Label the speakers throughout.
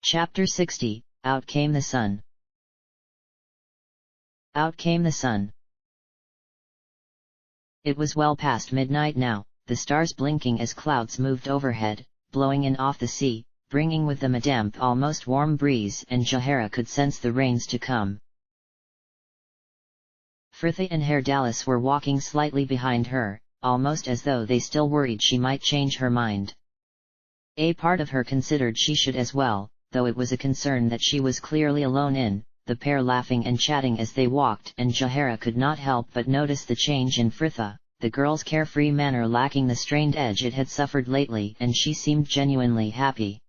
Speaker 1: Chapter 60, Out Came the Sun. Out came the sun. It was well past midnight now, the stars blinking as clouds moved overhead, blowing in off the sea, bringing with them a damp, almost warm breeze, and Jahara could sense the rains to come. Frithia and Herdalis were walking slightly behind her, almost as though they still worried she might change her mind. A part of her considered she should as well, though it was a concern that she was clearly alone in, the pair laughing and chatting as they walked, and Jahara could not help but notice the change in Frithia, the girl's carefree manner lacking the strained edge it had suffered lately, and she seemed genuinely happy.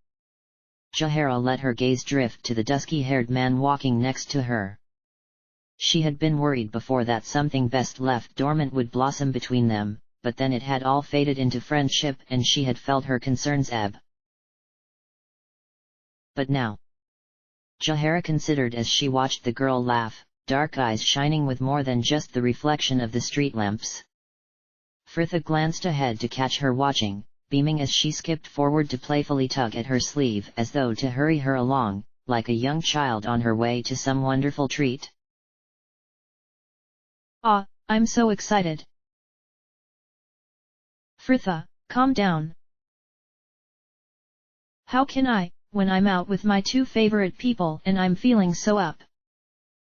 Speaker 1: Jahara let her gaze drift to the dusky-haired man walking next to her. She had been worried before that something best left dormant would blossom between them, but then it had all faded into friendship and she had felt her concerns ebb. But now, Jahara considered as she watched the girl laugh, dark eyes shining with more than just the reflection of the street lamps. Frithia glanced ahead to catch her watching, beaming as she skipped forward to playfully tug at her sleeve as though to hurry her along, like a young child on her way to some wonderful treat.
Speaker 2: "Ah, I'm so excited." "Frithia, calm down. How can I, when I'm out with my two favorite people and I'm feeling so up?"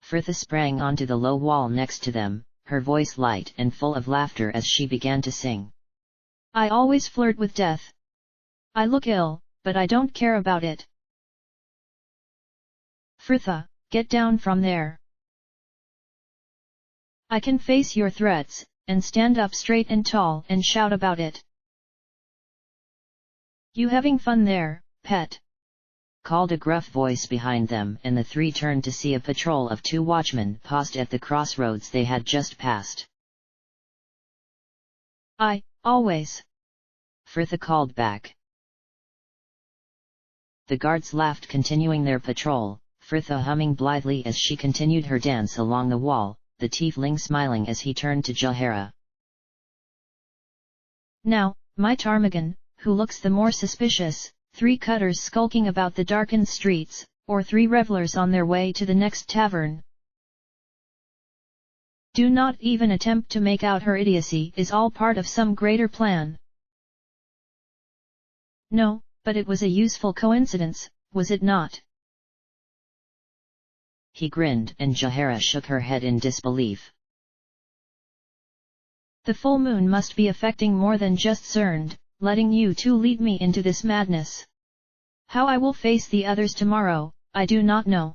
Speaker 1: Frithia sprang onto the low wall next to them, her voice light and full of laughter as she began to sing.
Speaker 2: "I always flirt with death. I look ill, but I don't care about it. Frithia, get down from there. I can face your threats, and stand up straight and tall and shout about it." "You having fun there, pet?"
Speaker 1: called a gruff voice behind them, and the three turned to see a patrol of two watchmen paused at the crossroads they had just passed.
Speaker 2: "I, always,"
Speaker 1: Frithia called back. The guards laughed, continuing their patrol, Frithia humming blithely as she continued her dance along the wall, the tiefling smiling as he turned to Jahara.
Speaker 2: "Now, my ptarmigan, who looks the more suspicious, 3 cutters skulking about the darkened streets, or 3 revelers on their way to the next tavern? Do not even attempt to make out her idiocy is all part of some greater plan." "No, but it was a useful coincidence, was it not?"
Speaker 1: He grinned, and Jahara shook her head in disbelief.
Speaker 2: "The full moon must be affecting more than just CERNed, letting you two lead me into this madness. How I will face the others tomorrow, I do not know."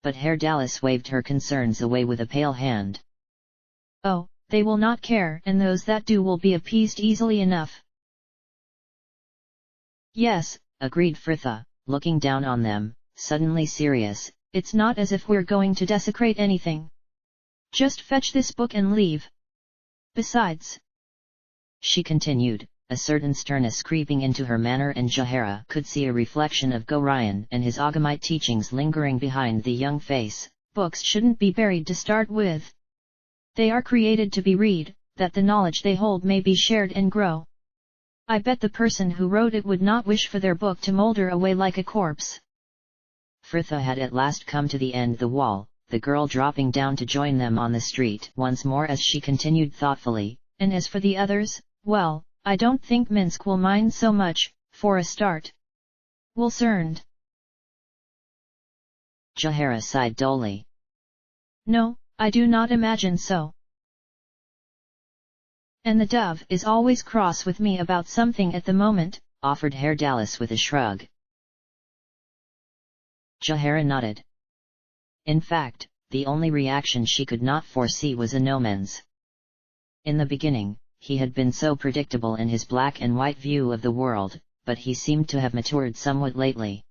Speaker 1: But Herdalis waved her concerns away with a pale hand.
Speaker 2: "Oh, they will not care, and those that do will be appeased easily enough."
Speaker 1: "Yes," agreed Frithia, looking down on them, suddenly serious,
Speaker 2: "it's not as if we're going to desecrate anything. Just fetch this book and leave. Besides," she continued, a certain sternness creeping into her manner, and Jahara could see a reflection of Gorion and his Agamite teachings lingering behind the young face, "books shouldn't be buried to start with. They are created to be read, that the knowledge they hold may be shared and grow. I bet the person who wrote it would not wish for their book to molder away like a corpse."
Speaker 1: Frithia had at last come to the end of the wall, the girl dropping down to join them on the street once more as she continued thoughtfully,
Speaker 2: "And as for the others, well, I don't think Minsk will mind so much, for a start. Will CERNed?"
Speaker 1: Jahara sighed dully.
Speaker 2: "No, I do not imagine so. And the dove is always cross with me about something at the moment,"
Speaker 1: offered Herdalis with a shrug. Jahara nodded. In fact, the only reaction she could not foresee was Anomen's. In the beginning, he had been so predictable in his black and white view of the world, but he seemed to have matured somewhat lately.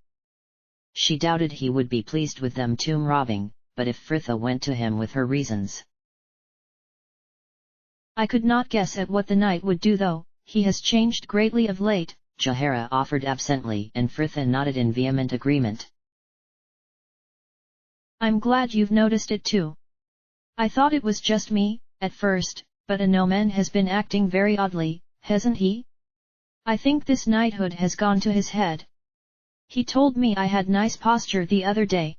Speaker 1: She doubted he would be pleased with them tomb robbing, but if Frithia went to him with her reasons.
Speaker 2: "I could not guess at what the knight would do though, he has changed greatly of late,"
Speaker 1: Jahara offered absently, and Frithia nodded in vehement agreement.
Speaker 2: "I'm glad you've noticed it too. I thought it was just me, at first, but Anomen has been acting very oddly, hasn't he? I think this knighthood has gone to his head." He told me I had nice posture the other day,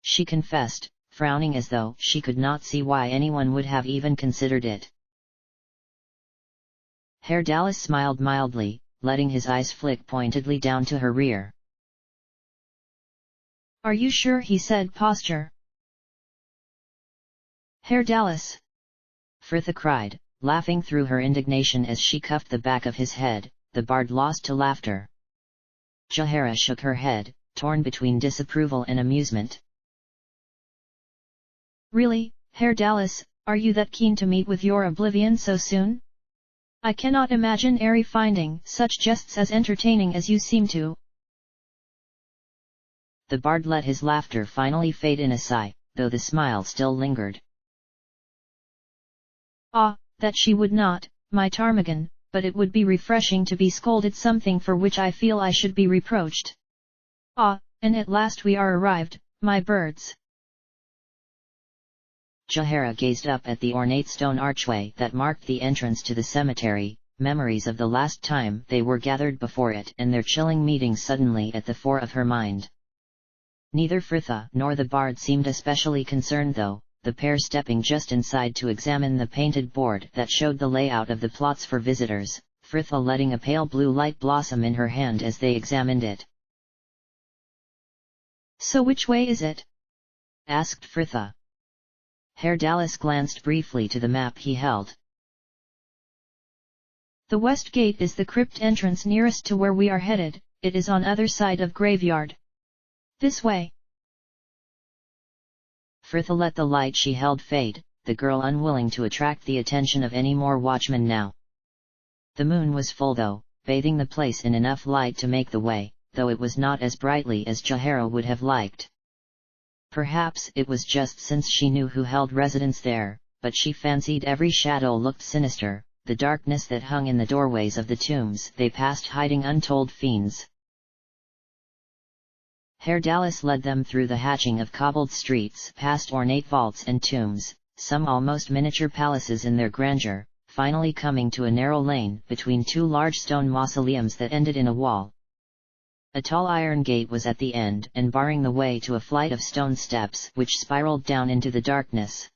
Speaker 2: she confessed, frowning as though she could not see why anyone would have even considered it.
Speaker 1: Herr Dallas smiled mildly, letting his eyes flick pointedly down to her rear.
Speaker 2: Are you sure he said posture? Herr Dallas!
Speaker 1: Fritha cried, laughing through her indignation as she cuffed the back of his head. The bard lost to laughter. Jahara shook her head, torn between disapproval and amusement.
Speaker 2: Really, Herr Dallas, are you that keen to meet with your oblivion so soon? I cannot imagine Ari finding such jests as entertaining as you seem to.
Speaker 1: The bard let his laughter finally fade in a sigh, though the smile still lingered.
Speaker 2: Ah, that she would not, my ptarmigan, but it would be refreshing to be scolded something for which I feel I should be reproached. Ah, and at last we are arrived, my birds.
Speaker 1: Jahara gazed up at the ornate stone archway that marked the entrance to the cemetery, memories of the last time they were gathered before it and their chilling meeting suddenly at the fore of her mind. Neither Fritha nor the bard seemed especially concerned though, the pair stepping just inside to examine the painted board that showed the layout of the plots for visitors, Fritha letting a pale blue light blossom in her hand as they examined it.
Speaker 2: So which way is it?
Speaker 1: Asked Fritha. Herr Dallas glanced briefly to the map he held.
Speaker 2: The west gate is the crypt entrance nearest to where we are headed, it is on other side of graveyard. This way.
Speaker 1: Fritha let the light she held fade, the girl unwilling to attract the attention of any more watchmen now. The moon was full though, bathing the place in enough light to make the way, though it was not as brightly as Jahara would have liked. Perhaps it was just since she knew who held residence there, but she fancied every shadow looked sinister, the darkness that hung in the doorways of the tombs they passed hiding untold fiends. Herr Dallas led them through the hatching of cobbled streets past ornate vaults and tombs, some almost miniature palaces in their grandeur, finally coming to a narrow lane between two large stone mausoleums that ended in a wall. A tall iron gate was at the end and barring the way to a flight of stone steps which spiraled down into the darkness.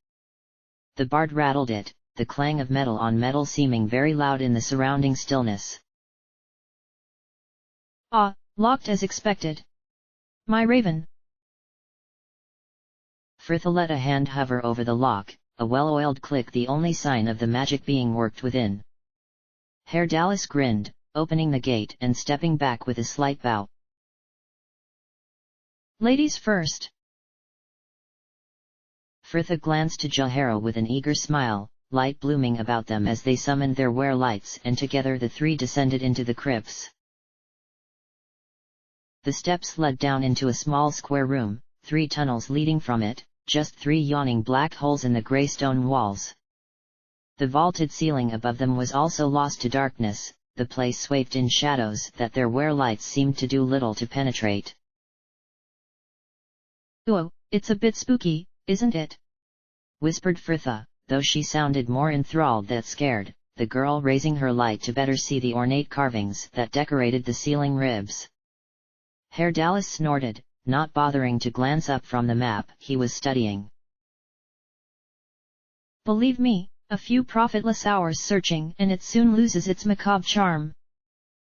Speaker 1: The bard rattled it, the clang of metal on metal seeming very loud in the surrounding stillness.
Speaker 2: Ah, locked as expected. My raven.
Speaker 1: Fritha let a hand hover over the lock, a well-oiled click the only sign of the magic being worked within. Herr Dallas grinned, opening the gate and stepping back with a slight bow.
Speaker 2: Ladies first.
Speaker 1: Fritha glanced to Jahara with an eager smile, light blooming about them as they summoned their wear-lights and together the three descended into the crypts. The steps led down into a small square room, 3 tunnels leading from it, just 3 yawning black holes in the grey stone walls. The vaulted ceiling above them was also lost to darkness, the place swathed in shadows that their wear-lights seemed to do little to penetrate.
Speaker 2: "Oh, it's a bit spooky, isn't it?"
Speaker 1: whispered Fritha, though she sounded more enthralled than scared, the girl raising her light to better see the ornate carvings that decorated the ceiling ribs. Herr Dallas snorted, not bothering to glance up from the map he was studying.
Speaker 2: "Believe me, a few profitless hours searching and it soon loses its macabre charm.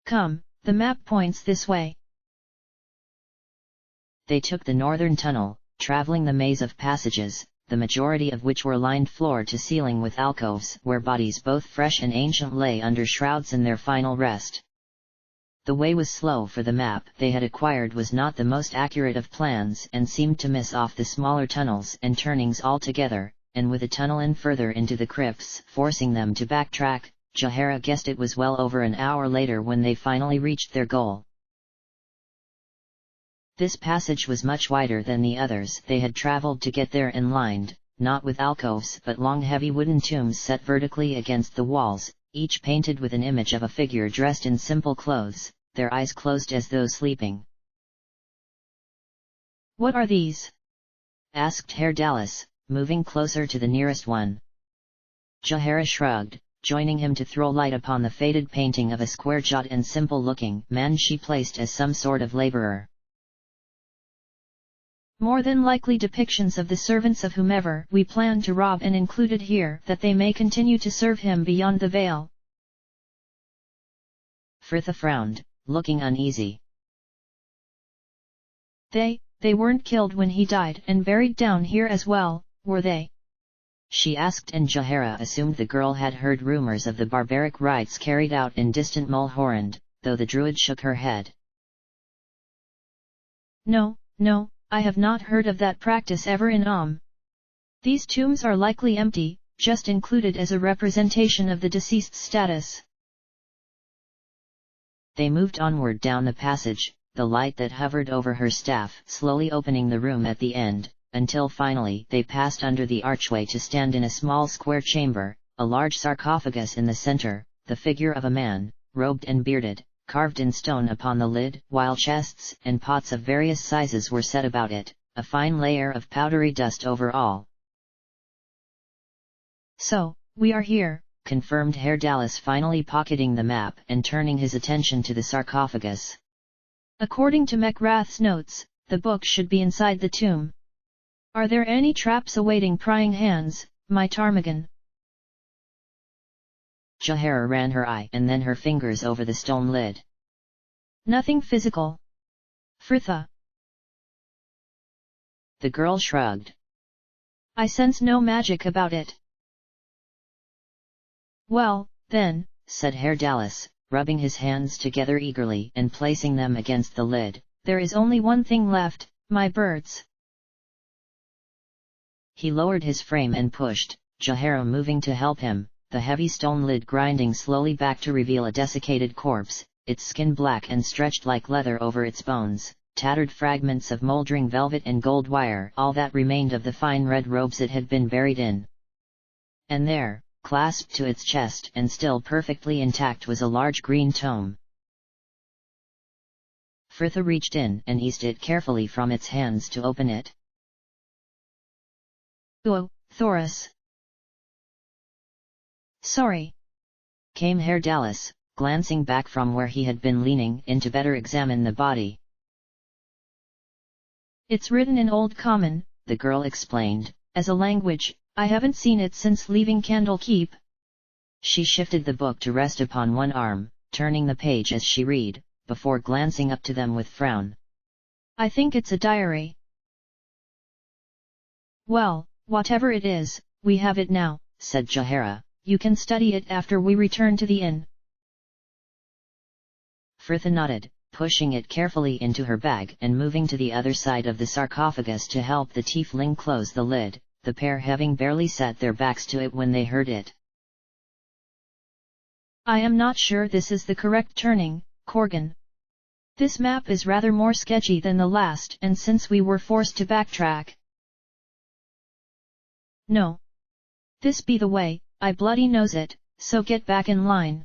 Speaker 2: Come, the map points this way."
Speaker 1: They took the northern tunnel, traveling the maze of passages, the majority of which were lined floor to ceiling with alcoves where bodies both fresh and ancient lay under shrouds in their final rest. The way was slow for the map they had acquired was not the most accurate of plans and seemed to miss off the smaller tunnels and turnings altogether, and with a tunnel in further into the crypts forcing them to backtrack, Jahara guessed it was well over an hour later when they finally reached their goal. This passage was much wider than the others they had traveled to get there and lined, not with alcoves but long heavy wooden tombs set vertically against the walls, each painted with an image of a figure dressed in simple clothes, their eyes closed as though sleeping.
Speaker 2: "What are these?"
Speaker 1: asked Herr Dallas, moving closer to the nearest one. Jahara shrugged, joining him to throw light upon the faded painting of a square-jawed and simple-looking man she placed as some sort of laborer.
Speaker 2: More than likely depictions of the servants of whomever we plan to rob, and included here that they may continue to serve him beyond the veil.
Speaker 1: Frithha frowned, looking uneasy.
Speaker 2: They weren't killed when he died and buried down here as well, were they?
Speaker 1: She asked, and Jahara assumed the girl had heard rumors of the barbaric rites carried out in distant Mulhorand, though the druid shook her head.
Speaker 2: No, I have not heard of that practice ever in These tombs are likely empty, just included as a representation of the deceased's status.
Speaker 1: They moved onward down the passage, the light that hovered over her staff slowly opening the room at the end, until finally they passed under the archway to stand in a small square chamber, a large sarcophagus in the center, the figure of a man, robed and bearded, carved in stone upon the lid, while chests and pots of various sizes were set about it, a fine layer of powdery dust over all.
Speaker 2: So, we are here,
Speaker 1: confirmed Herr Dallas, finally pocketing the map and turning his attention to the sarcophagus.
Speaker 2: According to Mecrath's notes, the book should be inside the tomb. Are there any traps awaiting prying hands, my ptarmigan?
Speaker 1: Jahara ran her eye and then her fingers over the stone lid.
Speaker 2: Nothing physical. Frithha.
Speaker 1: The girl shrugged.
Speaker 2: I sense no magic about it. Well, then,
Speaker 1: said Herr Dallas, rubbing his hands together eagerly and placing them against the lid,
Speaker 2: there is only one thing left, my birds.
Speaker 1: He lowered his frame and pushed, Jahara moving to help him, the heavy stone lid grinding slowly back to reveal a desiccated corpse, its skin black and stretched like leather over its bones, tattered fragments of moldering velvet and gold wire, all that remained of the fine red robes it had been buried in. And there, clasped to its chest and still perfectly intact, was a large green tome. Frithha reached in and eased it carefully from its hands to open it.
Speaker 2: Oh, Thoris. Sorry,
Speaker 1: came Herr Dallas, glancing back from where he had been leaning in to better examine the body.
Speaker 2: It's written in Old Common,
Speaker 1: the girl explained.
Speaker 2: As a language, I haven't seen it since leaving Candlekeep.
Speaker 1: She shifted the book to rest upon one arm, turning the page as she read, before glancing up to them with frown.
Speaker 2: I think it's a diary. Well, whatever it is, we have it now,
Speaker 1: said Jahara.
Speaker 2: You can study it after we return to the inn.
Speaker 1: Frithha nodded, pushing it carefully into her bag and moving to the other side of the sarcophagus to help the tiefling close the lid, the pair having barely set their backs to it when they heard it.
Speaker 2: I am not sure this is the correct turning, Corgan. This map is rather more sketchy than the last, and since we were forced to backtrack. No. This be the way, I bloody knows it, so get back in line.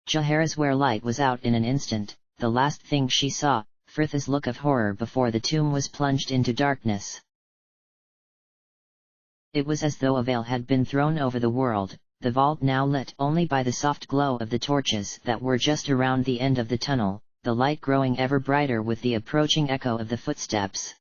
Speaker 1: Jahara's where light was out in an instant, the last thing she saw, Frithha's look of horror before the tomb was plunged into darkness. It was as though a veil had been thrown over the world, the vault now lit only by the soft glow of the torches that were just around the end of the tunnel, the light growing ever brighter with the approaching echo of the footsteps.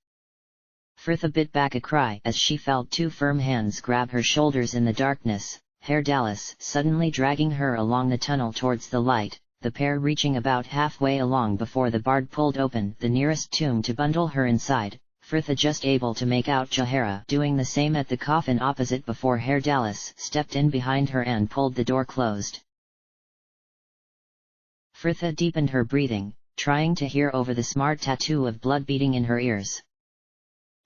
Speaker 1: Frithha bit back a cry as she felt two firm hands grab her shoulders in the darkness, Herr Dallas suddenly dragging her along the tunnel towards the light, the pair reaching about halfway along before the bard pulled open the nearest tomb to bundle her inside, Frithha just able to make out Jahara doing the same at the coffin opposite before Herr Dallas stepped in behind her and pulled the door closed. Frithha deepened her breathing, trying to hear over the smart tattoo of blood beating in her ears.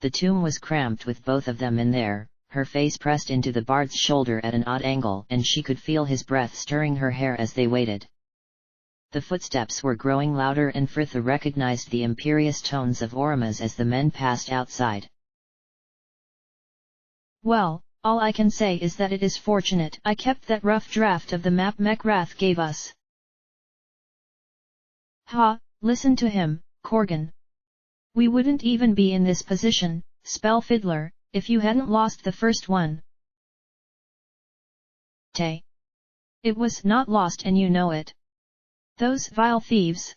Speaker 1: The tomb was cramped with both of them in there, her face pressed into the bard's shoulder at an odd angle, and she could feel his breath stirring her hair as they waited. The footsteps were growing louder and Frithha recognized the imperious tones of Orma's as the men passed outside.
Speaker 2: Well, all I can say is that it is fortunate I kept that rough draft of the map Mecrath gave us. Ha, listen to him, Corgan. We wouldn't even be in this position, Spell Fiddler, if you hadn't lost the first one. Tay. It was not lost and you know it. Those vile thieves!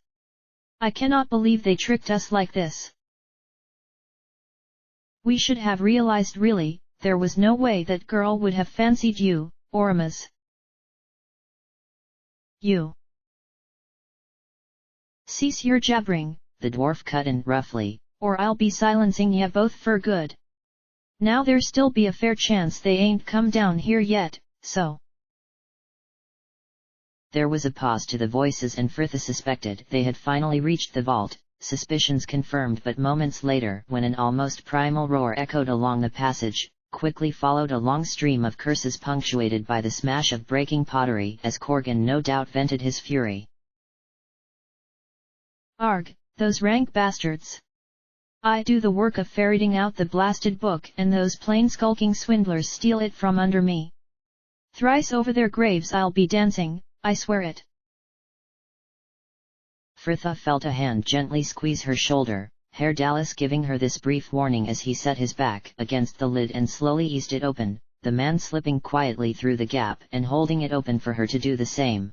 Speaker 2: I cannot believe they tricked us like this. We should have realized really, there was no way that girl would have fancied you, Oramas. You. Cease your jabbering,
Speaker 1: the dwarf cut in roughly,
Speaker 2: or I'll be silencing ya both for good. Now there still be a fair chance they ain't come down here yet, so.
Speaker 1: There was a pause to the voices and Fritha suspected they had finally reached the vault, suspicions confirmed but moments later when an almost primal roar echoed along the passage, quickly followed a long stream of curses punctuated by the smash of breaking pottery as Corgan no doubt vented his fury.
Speaker 2: Arg, those rank bastards! I do the work of ferreting out the blasted book and those plain skulking swindlers steal it from under me. Thrice over their graves I'll be dancing, I swear it.
Speaker 1: Fritha felt a hand gently squeeze her shoulder, Herr Dallas giving her this brief warning as he set his back against the lid and slowly eased it open, the man slipping quietly through the gap and holding it open for her to do the same.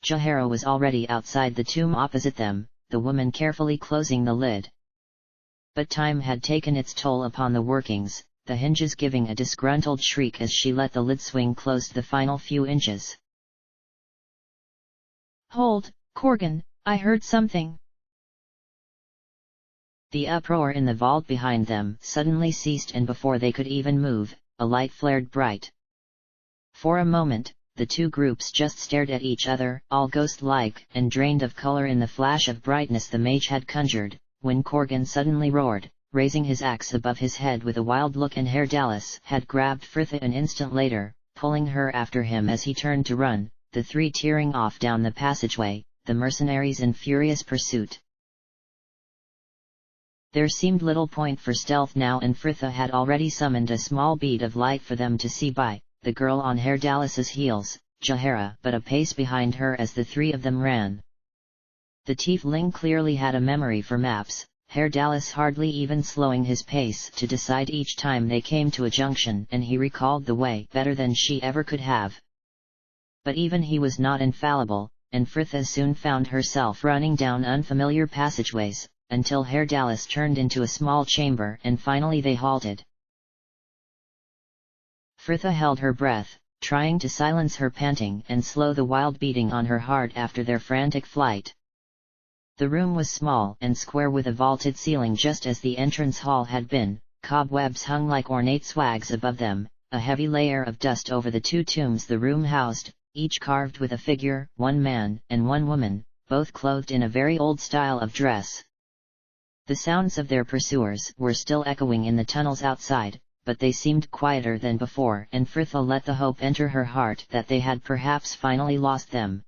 Speaker 1: Jahara was already outside the tomb opposite them, the woman carefully closing the lid. But time had taken its toll upon the workings, the hinges giving a disgruntled shriek as she let the lid swing closed the final few inches.
Speaker 2: Hold, Corgan, I heard something.
Speaker 1: The uproar in the vault behind them suddenly ceased and before they could even move, a light flared bright. For a moment, the two groups just stared at each other, all ghost-like and drained of color in the flash of brightness the mage had conjured, when Corgan suddenly roared, raising his axe above his head with a wild look, and Herr Dallas had grabbed Fritha an instant later, pulling her after him as he turned to run, the three tearing off down the passageway, the mercenaries in furious pursuit. There seemed little point for stealth now, and Fritha had already summoned a small bead of light for them to see by, the girl on Herr Dallas's heels, Jahara but a pace behind her as the three of them ran. The tiefling clearly had a memory for maps, Herr Dallas hardly even slowing his pace to decide each time they came to a junction, and he recalled the way better than she ever could have. But even he was not infallible, and Fritha soon found herself running down unfamiliar passageways, until Herr Dallas turned into a small chamber and finally they halted. Fritha held her breath, trying to silence her panting and slow the wild beating on her heart after their frantic flight. The room was small and square with a vaulted ceiling just as the entrance hall had been, cobwebs hung like ornate swags above them, a heavy layer of dust over the two tombs the room housed, each carved with a figure, one man and one woman, both clothed in a very old style of dress. The sounds of their pursuers were still echoing in the tunnels outside, but they seemed quieter than before, and Fritha let the hope enter her heart that they had perhaps finally lost them.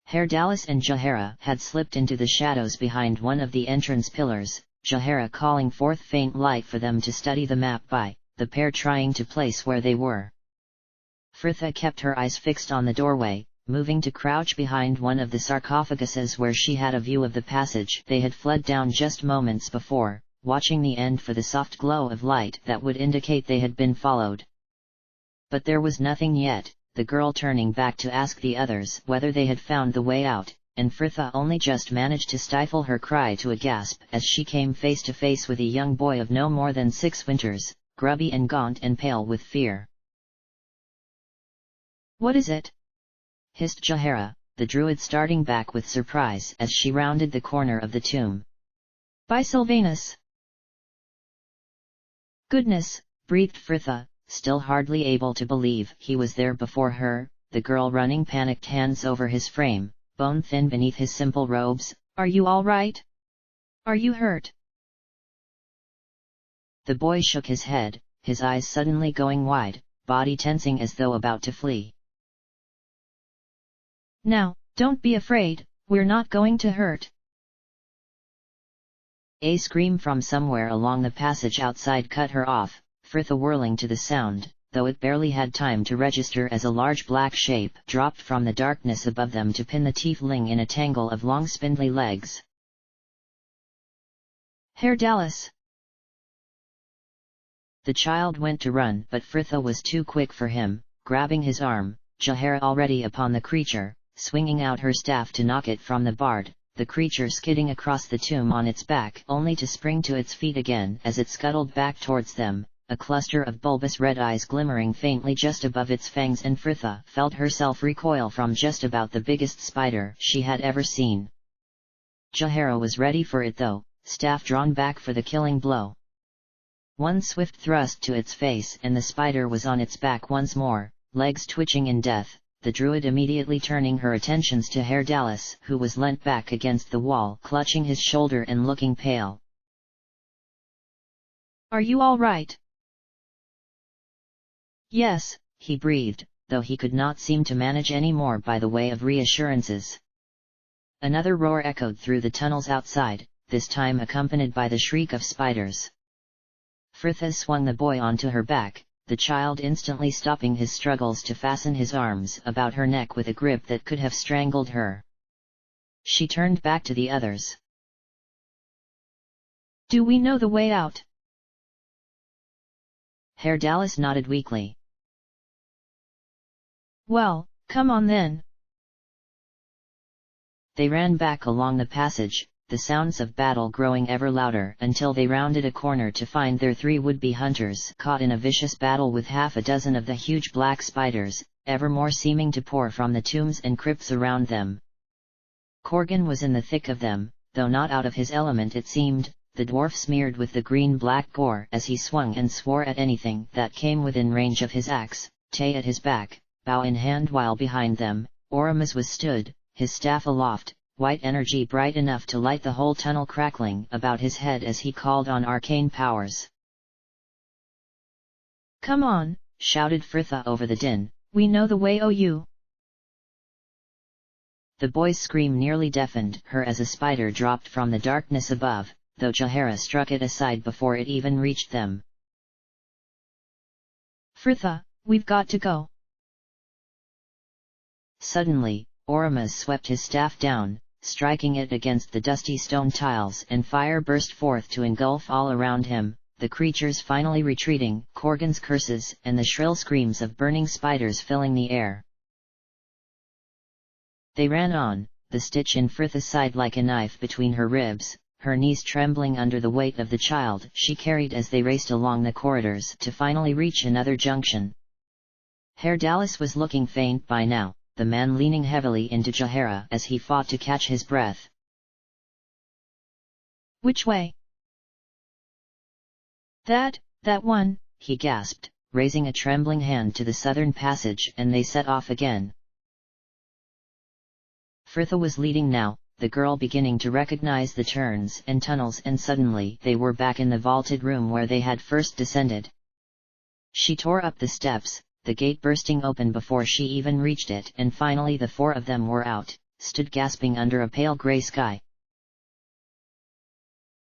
Speaker 1: Herr Dallas and Jahara had slipped into the shadows behind one of the entrance pillars, Jahara calling forth faint light for them to study the map by, the pair trying to place where they were. Fritha kept her eyes fixed on the doorway, moving to crouch behind one of the sarcophaguses where she had a view of the passage they had fled down just moments before, watching the end for the soft glow of light that would indicate they had been followed. But there was nothing yet, the girl turning back to ask the others whether they had found the way out, and Fritha only just managed to stifle her cry to a gasp as she came face to face with a young boy of no more than 6 winters, grubby and gaunt and pale with fear.
Speaker 2: What is it?
Speaker 1: Hissed Jahara, the druid starting back with surprise as she rounded the corner of the tomb.
Speaker 2: By Sylvanus!
Speaker 1: Goodness, breathed Fritha, still hardly able to believe he was there before her, the girl running panicked hands over his frame, bone thin beneath his simple robes.
Speaker 2: Are you all right? Are you hurt?
Speaker 1: The boy shook his head, his eyes suddenly going wide, body tensing as though about to flee.
Speaker 2: Now, don't be afraid, we're not going to hurt.
Speaker 1: A scream from somewhere along the passage outside cut her off, Fritha whirling to the sound, though it barely had time to register as a large black shape dropped from the darkness above them to pin the tiefling in a tangle of long spindly legs.
Speaker 2: Herr Dallas!
Speaker 1: The child went to run, but Fritha was too quick for him, grabbing his arm, Jahara already upon the creature, swinging out her staff to knock it from the bard, the creature skidding across the tomb on its back only to spring to its feet again as it scuttled back towards them, a cluster of bulbous red eyes glimmering faintly just above its fangs, and Fritha felt herself recoil from just about the biggest spider she had ever seen. Jahara was ready for it though, staff drawn back for the killing blow. One swift thrust to its face and the spider was on its back once more, legs twitching in death, the druid immediately turning her attentions to Herdalis, who was leant back against the wall, clutching his shoulder and looking pale.
Speaker 2: "Are you all right?"
Speaker 1: "Yes," he breathed, though he could not seem to manage any more by the way of reassurances. Another roar echoed through the tunnels outside, this time accompanied by the shriek of spiders. Fritha swung the boy onto her back, the child instantly stopping his struggles to fasten his arms about her neck with a grip that could have strangled her. She turned back to the others.
Speaker 2: "Do we know the way out?"
Speaker 1: Herdalis nodded weakly.
Speaker 2: "Well, come on then."
Speaker 1: They ran back along the passage, the sounds of battle growing ever louder until they rounded a corner to find their 3 would-be hunters caught in a vicious battle with half a dozen of the huge black spiders, ever more seeming to pour from the tombs and crypts around them. Corgan was in the thick of them, though not out of his element it seemed, the dwarf smeared with the green-black gore as he swung and swore at anything that came within range of his axe, Tay at his back, bow in hand, while behind them, Oramus was stood, his staff aloft, white energy bright enough to light the whole tunnel crackling about his head as he called on arcane powers.
Speaker 2: "Come on,"
Speaker 1: shouted Fritha over the din,
Speaker 2: "we know the way." "You!"
Speaker 1: The boy's scream nearly deafened her as a spider dropped from the darkness above, though Jahara struck it aside before it even reached them.
Speaker 2: "Fritha, we've got to go."
Speaker 1: Suddenly, Oramus swept his staff down, striking it against the dusty stone tiles, and fire burst forth to engulf all around him, the creatures finally retreating, Corgan's curses and the shrill screams of burning spiders filling the air. They ran on, the stitch in Fritha's side like a knife between her ribs, her knees trembling under the weight of the child she carried as they raced along the corridors to finally reach another junction. Herdalis was looking faint by now, the man leaning heavily into Jahara as he fought to catch his breath.
Speaker 2: "Which way?" That one,"
Speaker 1: he gasped, raising a trembling hand to the southern passage, and they set off again. Fritha was leading now, the girl beginning to recognize the turns and tunnels, and suddenly they were back in the vaulted room where they had first descended. She tore up the steps, the gate bursting open before she even reached it, and finally the 4 of them were out, stood gasping under a pale grey sky.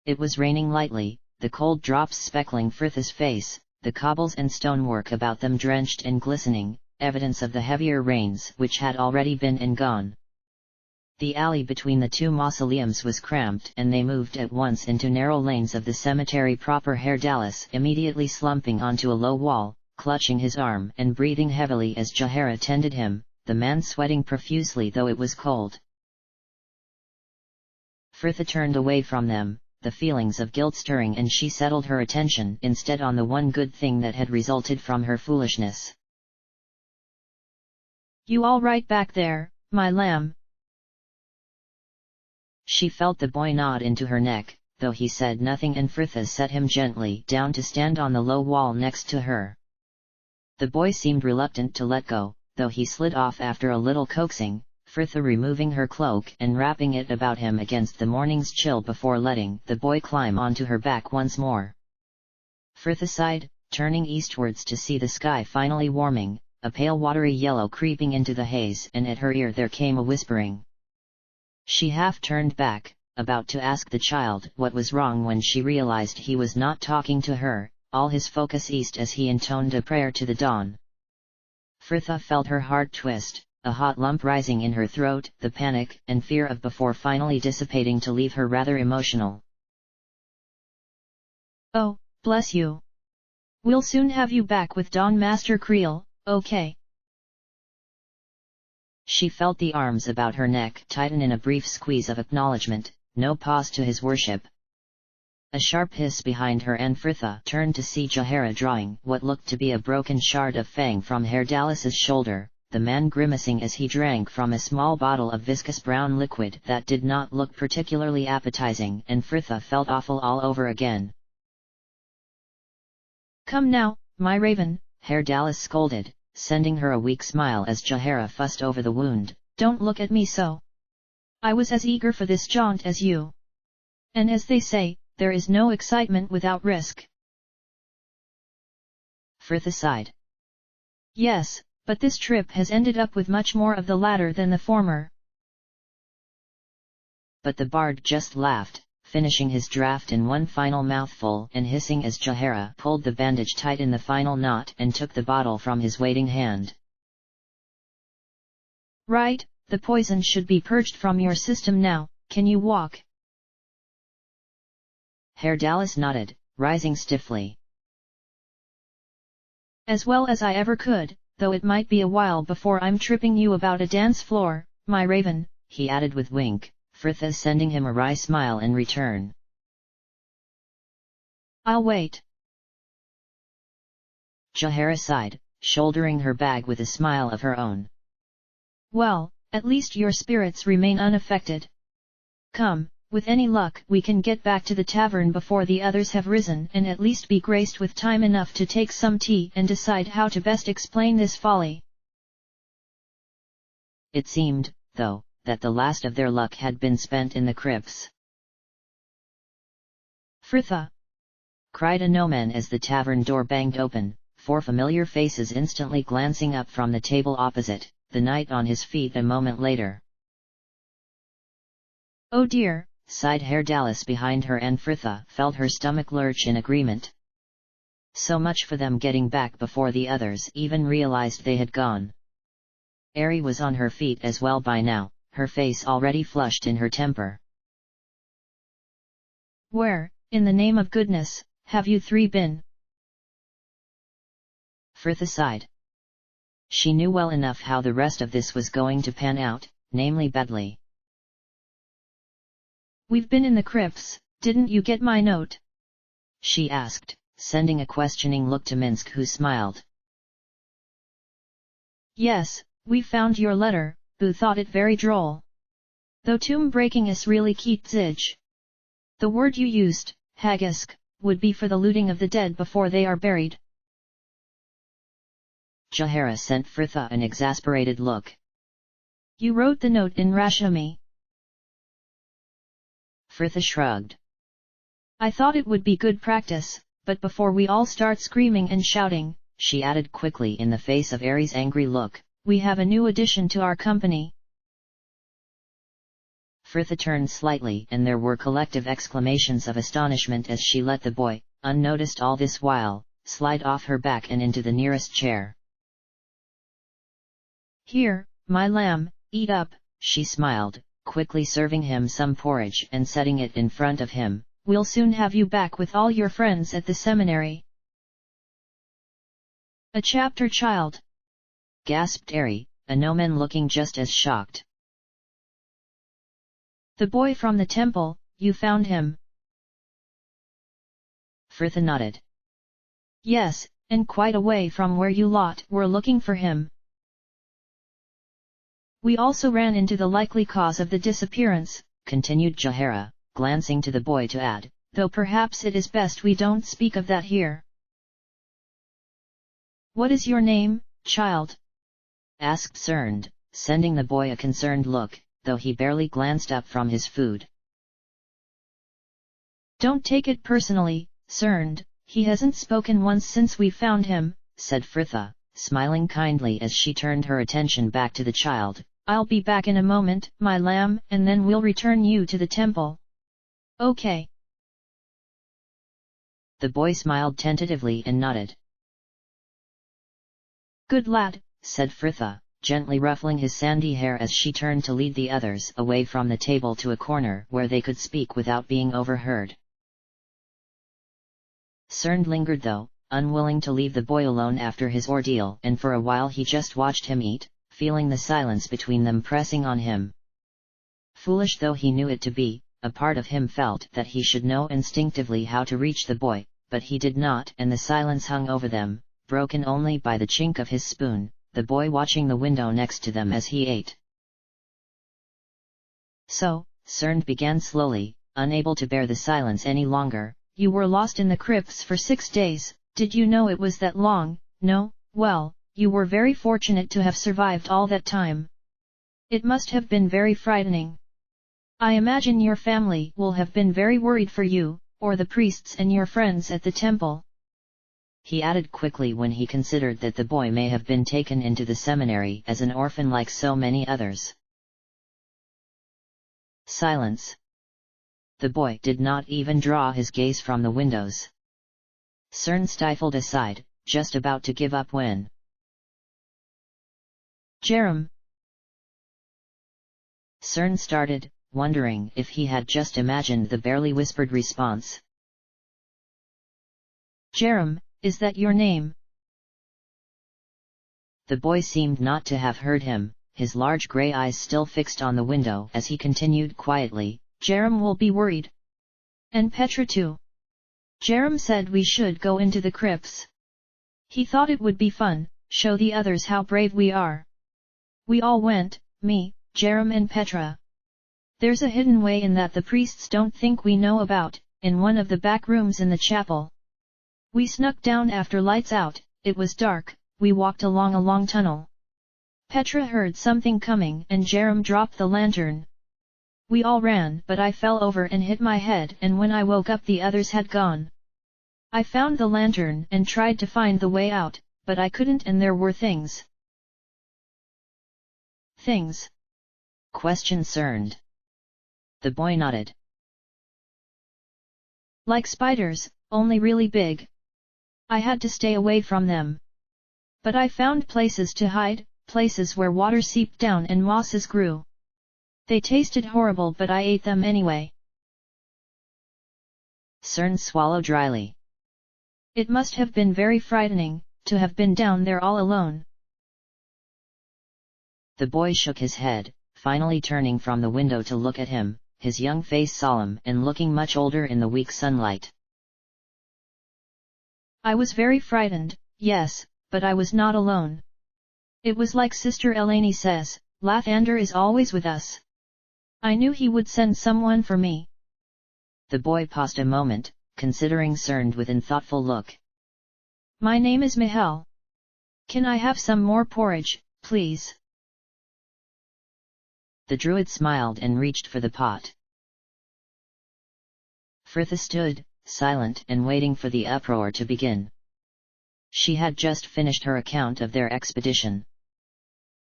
Speaker 1: It was raining lightly, the cold drops speckling Fritha's face, the cobbles and stonework about them drenched and glistening, evidence of the heavier rains which had already been and gone. The alley between the 2 mausoleums was cramped, and they moved at once into narrow lanes of the cemetery proper. Herdalis immediately slumping onto a low wall, clutching his arm and breathing heavily as Jahara tended him, the man sweating profusely though it was cold. Fritha turned away from them, the feelings of guilt stirring, and she settled her attention instead on the one good thing that had resulted from her foolishness.
Speaker 2: "You all right back there, my lamb?"
Speaker 1: She felt the boy nod into her neck, though he said nothing, and Fritha set him gently down to stand on the low wall next to her. The boy seemed reluctant to let go, though he slid off after a little coaxing, Fritha removing her cloak and wrapping it about him against the morning's chill before letting the boy climb onto her back once more. Fritha sighed, turning eastwards to see the sky finally warming, a pale watery yellow creeping into the haze, and at her ear there came a whispering. She half turned back, about to ask the child what was wrong, when she realized he was not talking to her, all his focus east as he intoned a prayer to the dawn. Fritha felt her heart twist, a hot lump rising in her throat, the panic and fear of before finally dissipating to leave her rather emotional.
Speaker 2: "Oh, bless you!" We'll soon have you back with Dawn Master Creel, okay?
Speaker 1: She felt the arms about her neck tighten in a brief squeeze of acknowledgement, no pause to his worship. A sharp hiss behind her and Fritha turned to see Jaehaera drawing what looked to be a broken shard of fang from Herdalis's shoulder, the man grimacing as he drank from a small bottle of viscous brown liquid that did not look particularly appetizing, and Fritha felt awful all over again.
Speaker 2: Come now, my raven,
Speaker 1: Herdalis scolded, sending her a weak smile as Jaehaera fussed over the wound.
Speaker 2: Don't look at me so. I was as eager for this jaunt as you. And as they say, there is no excitement without risk.
Speaker 1: Fritha sighed.
Speaker 2: Yes, but this trip has ended up with much more of the latter than the former.
Speaker 1: But the bard just laughed, finishing his draught in one final mouthful and hissing as Jaehaera pulled the bandage tight in the final knot and took the bottle from his waiting hand.
Speaker 2: Right, the poison should be purged from your system now. Can you walk?
Speaker 1: Herdalis nodded, rising stiffly.
Speaker 2: As well as I ever could, though it might be a while before I'm tripping you about a dance floor, my raven,
Speaker 1: he added with wink, Fritha sending him a wry smile in return.
Speaker 2: I'll wait.
Speaker 1: Jaehaera sighed, shouldering her bag with a smile of her own.
Speaker 2: Well, at least your spirits remain unaffected. Come, with any luck we can get back to the tavern before the others have risen and at least be graced with time enough to take some tea and decide how to best explain this folly.
Speaker 1: It seemed, though, that the last of their luck had been spent in the crypts.
Speaker 2: Fritha!
Speaker 1: Cried a gnomon as the tavern door banged open, 4 familiar faces instantly glancing up from the table opposite, the knight on his feet a moment later.
Speaker 2: Oh dear!
Speaker 1: Sighed Herdalis behind her, and Fritha felt her stomach lurch in agreement. So much for them getting back before the others even realized they had gone. Ari was on her feet as well by now, her face already flushed in her temper.
Speaker 2: Where, in the name of goodness, have you three been?
Speaker 1: Fritha sighed. She knew well enough how the rest of this was going to pan out, namely badly.
Speaker 2: We've been in the crypts, didn't you get my note?
Speaker 1: She asked, sending a questioning look to Minsk, who smiled.
Speaker 2: Yes, we found your letter, Boo thought it very droll. Though tomb breaking is really Keatzige. The word you used, Haggisk, would be for the looting of the dead before they are buried.
Speaker 1: Jaehaera sent Fritha an exasperated look.
Speaker 2: You wrote the note in Rashomie.
Speaker 1: Fritha shrugged.
Speaker 2: I thought it would be good practice, but before we all start screaming and shouting,
Speaker 1: she added quickly in the face of Ari's angry look,
Speaker 2: we have a new addition to our company.
Speaker 1: Fritha turned slightly and there were collective exclamations of astonishment as she let the boy, unnoticed all this while, slide off her back and into the nearest chair.
Speaker 2: Here, my lamb, eat up,
Speaker 1: she smiled, quickly serving him some porridge and setting it in front of him.
Speaker 2: We'll soon have you back with all your friends at the seminary. A chapter child!
Speaker 1: Gasped Ari, a gnomon looking just as shocked.
Speaker 2: The boy from the temple, you found him?
Speaker 1: Fritha nodded.
Speaker 2: Yes, and quite away from where you lot were looking for him. We also ran into the likely cause of the disappearance, continued Jaehaera, glancing to the boy to add, though perhaps it is best we don't speak of that here. What is your name, child?
Speaker 1: Asked Cerned, sending the boy a concerned look, though he barely glanced up from his food.
Speaker 2: Don't take it personally, Cerned, he hasn't spoken once since we found him,
Speaker 1: said Fritha, smiling kindly as she turned her attention back to the child.
Speaker 2: I'll be back in a moment, my lamb, and then we'll return you to the temple. Okay.
Speaker 1: The boy smiled tentatively and nodded.
Speaker 2: Good lad,
Speaker 1: said Fritha, gently ruffling his sandy hair as she turned to lead the others away from the table to a corner where they could speak without being overheard. Cerned lingered though, unwilling to leave the boy alone after his ordeal, and for a while he just watched him eat, feeling the silence between them pressing on him. Foolish though he knew it to be, a part of him felt that he should know instinctively how to reach the boy, but he did not, and the silence hung over them, broken only by the chink of his spoon, the boy watching the window next to them as he ate.
Speaker 2: So,
Speaker 1: Cern began slowly, unable to bear the silence any longer.
Speaker 2: You were lost in the crypts for 6 days, did you know it was that long? No, well, you were very fortunate to have survived all that time. It must have been very frightening. I imagine your family will have been very worried for you, or the priests and your friends at the temple.
Speaker 1: He added quickly when he considered that the boy may have been taken into the seminary as an orphan like so many others. Silence. The boy did not even draw his gaze from the windows. Cern stifled a sigh, just about to give up when
Speaker 2: Jerem.
Speaker 1: Cern started, wondering if he had just imagined the barely whispered response.
Speaker 2: Jerem, is that your name?
Speaker 1: The boy seemed not to have heard him, his large grey eyes still fixed on the window as he continued quietly,
Speaker 2: Jerem will be worried. And Petra too. Jerem said we should go into the crypts. He thought it would be fun, show the others how brave we are. We all went, me, Jerem and Petra. There's a hidden way in that the priests don't think we know about, in one of the back rooms in the chapel. We snuck down after lights out, it was dark, we walked along a long tunnel. Petra heard something coming and Jerem dropped the lantern. We all ran but I fell over and hit my head, and when I woke up the others had gone. I found the lantern and tried to find the way out, but I couldn't, and there were things.
Speaker 1: Things? Questioned Cern. The boy nodded.
Speaker 2: Like spiders, only really big. I had to stay away from them. But I found places to hide, places where water seeped down and mosses grew. They tasted horrible but I ate them anyway.
Speaker 1: Cern swallowed dryly.
Speaker 2: It must have been very frightening, to have been down there all alone.
Speaker 1: The boy shook his head, finally turning from the window to look at him, his young face solemn and looking much older in the weak sunlight.
Speaker 2: I was very frightened, yes, but I was not alone. It was like Sister Eleni says, Lathander is always with us. I knew he would send someone for me.
Speaker 1: The boy paused a moment, considering Cern with an thoughtful look.
Speaker 2: My name is Mihail. Can I have some more porridge, please?
Speaker 1: The druid smiled and reached for the pot. Frithia stood, silent and waiting for the uproar to begin. She had just finished her account of their expedition.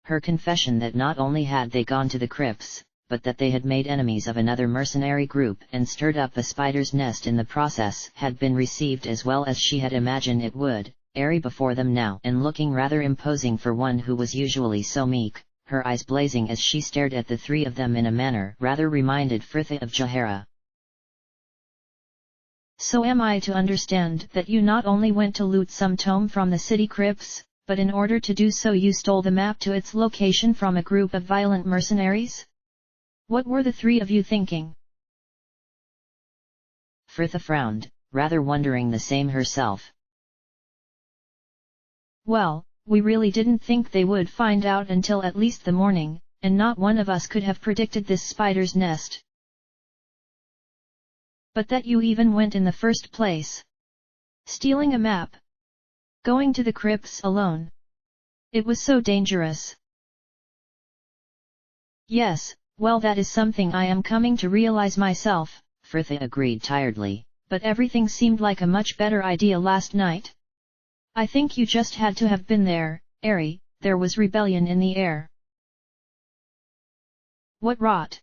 Speaker 1: Her confession that not only had they gone to the crypts, but that they had made enemies of another mercenary group and stirred up a spider's nest in the process had been received as well as she had imagined it would, airy before them now and looking rather imposing for one who was usually so meek, her eyes blazing as she stared at the three of them in a manner rather reminded Frithia of Jahara.
Speaker 2: So am I to understand that you not only went to loot some tome from the city crypts, but in order to do so you stole the map to its location from a group of violent mercenaries? What were the three of you thinking?
Speaker 1: Frithia frowned, rather wondering the same herself.
Speaker 2: Well, we really didn't think they would find out until at least the morning, and not one of us could have predicted this spider's nest. But that you even went in the first place. Stealing a map. Going to the crypts alone. It was so dangerous. Yes, well, that is something I am coming to realize myself,
Speaker 1: Frithia agreed tiredly.
Speaker 2: But everything seemed like a much better idea last night. I think you just had to have been there, Ari, there was rebellion in the air. What rot!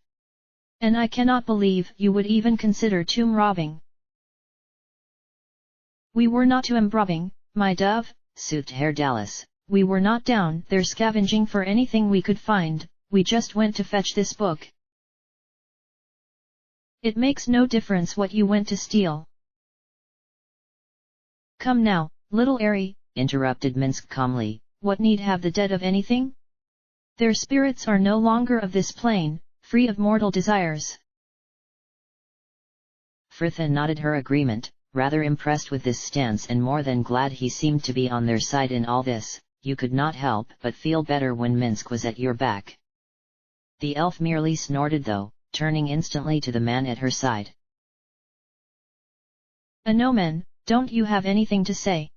Speaker 2: And I cannot believe you would even consider tomb robbing. We were not tomb robbing, my dove,
Speaker 1: soothed Herr Dallas.
Speaker 2: We were not down there scavenging for anything we could find, we just went to fetch this book. It makes no difference what you went to steal. Come now, Little Airy,
Speaker 1: interrupted Minsk calmly.
Speaker 2: What need have the dead of anything? Their spirits are no longer of this plane, free of mortal desires.
Speaker 1: Fritha nodded her agreement, rather impressed with this stance and more than glad he seemed to be on their side in all this. You could not help but feel better when Minsk was at your back. The elf merely snorted though, turning instantly to the man at her side.
Speaker 2: Anomen, don't you have anything to say?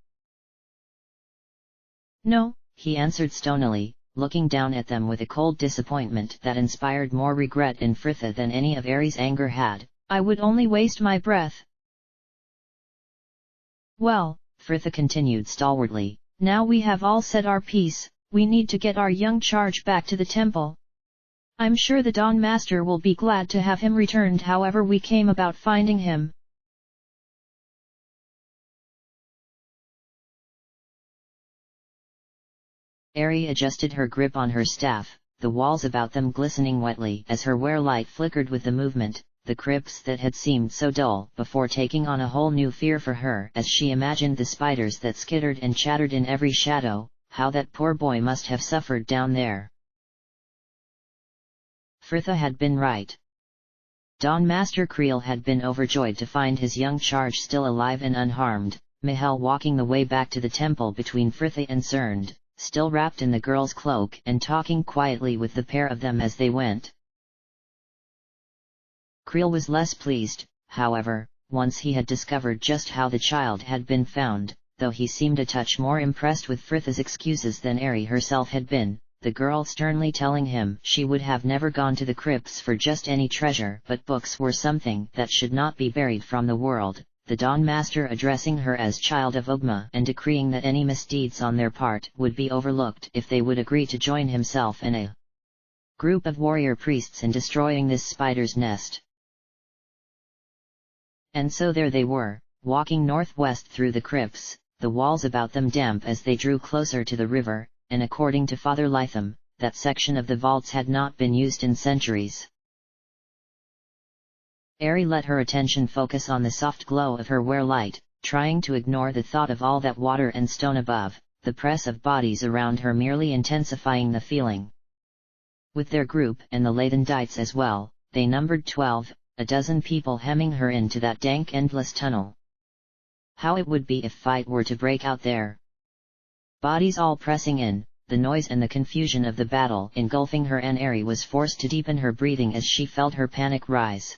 Speaker 1: No, he answered stonily, looking down at them with a cold disappointment that inspired more regret in Fritha than any of Airy's anger had.
Speaker 2: I would only waste my breath. Well,
Speaker 1: Fritha continued stalwartly,
Speaker 2: now we have all said our piece, we need to get our young charge back to the temple. I'm sure the Dawn Master will be glad to have him returned however we came about finding him.
Speaker 1: Airy adjusted her grip on her staff, the walls about them glistening wetly as her wear-light flickered with the movement, the crypts that had seemed so dull before taking on a whole new fear for her as she imagined the spiders that skittered and chattered in every shadow. How that poor boy must have suffered down there. Fritha had been right. Dawn Master Creel had been overjoyed to find his young charge still alive and unharmed, Mihail walking the way back to the temple between Fritha and Cerned, still wrapped in the girl's cloak and talking quietly with the pair of them as they went. Creel was less pleased, however, once he had discovered just how the child had been found, though he seemed a touch more impressed with Fritha's excuses than Airy herself had been, the girl sternly telling him she would have never gone to the crypts for just any treasure but books were something that should not be buried from the world, the Dawn Master addressing her as Child of Ogma and decreeing that any misdeeds on their part would be overlooked if they would agree to join himself and a group of warrior priests in destroying this spider's nest. And so there they were, walking northwest through the crypts, the walls about them damp as they drew closer to the river, and according to Father Lytham, that section of the vaults had not been used in centuries. Airy let her attention focus on the soft glow of her wear-light, trying to ignore the thought of all that water and stone above, the press of bodies around her merely intensifying the feeling. With their group and the Lathandites as well, they numbered 12, a dozen people hemming her into that dank endless tunnel. How it would be if fight were to break out there. Bodies all pressing in, the noise and the confusion of the battle engulfing her, and Airy was forced to deepen her breathing as she felt her panic rise.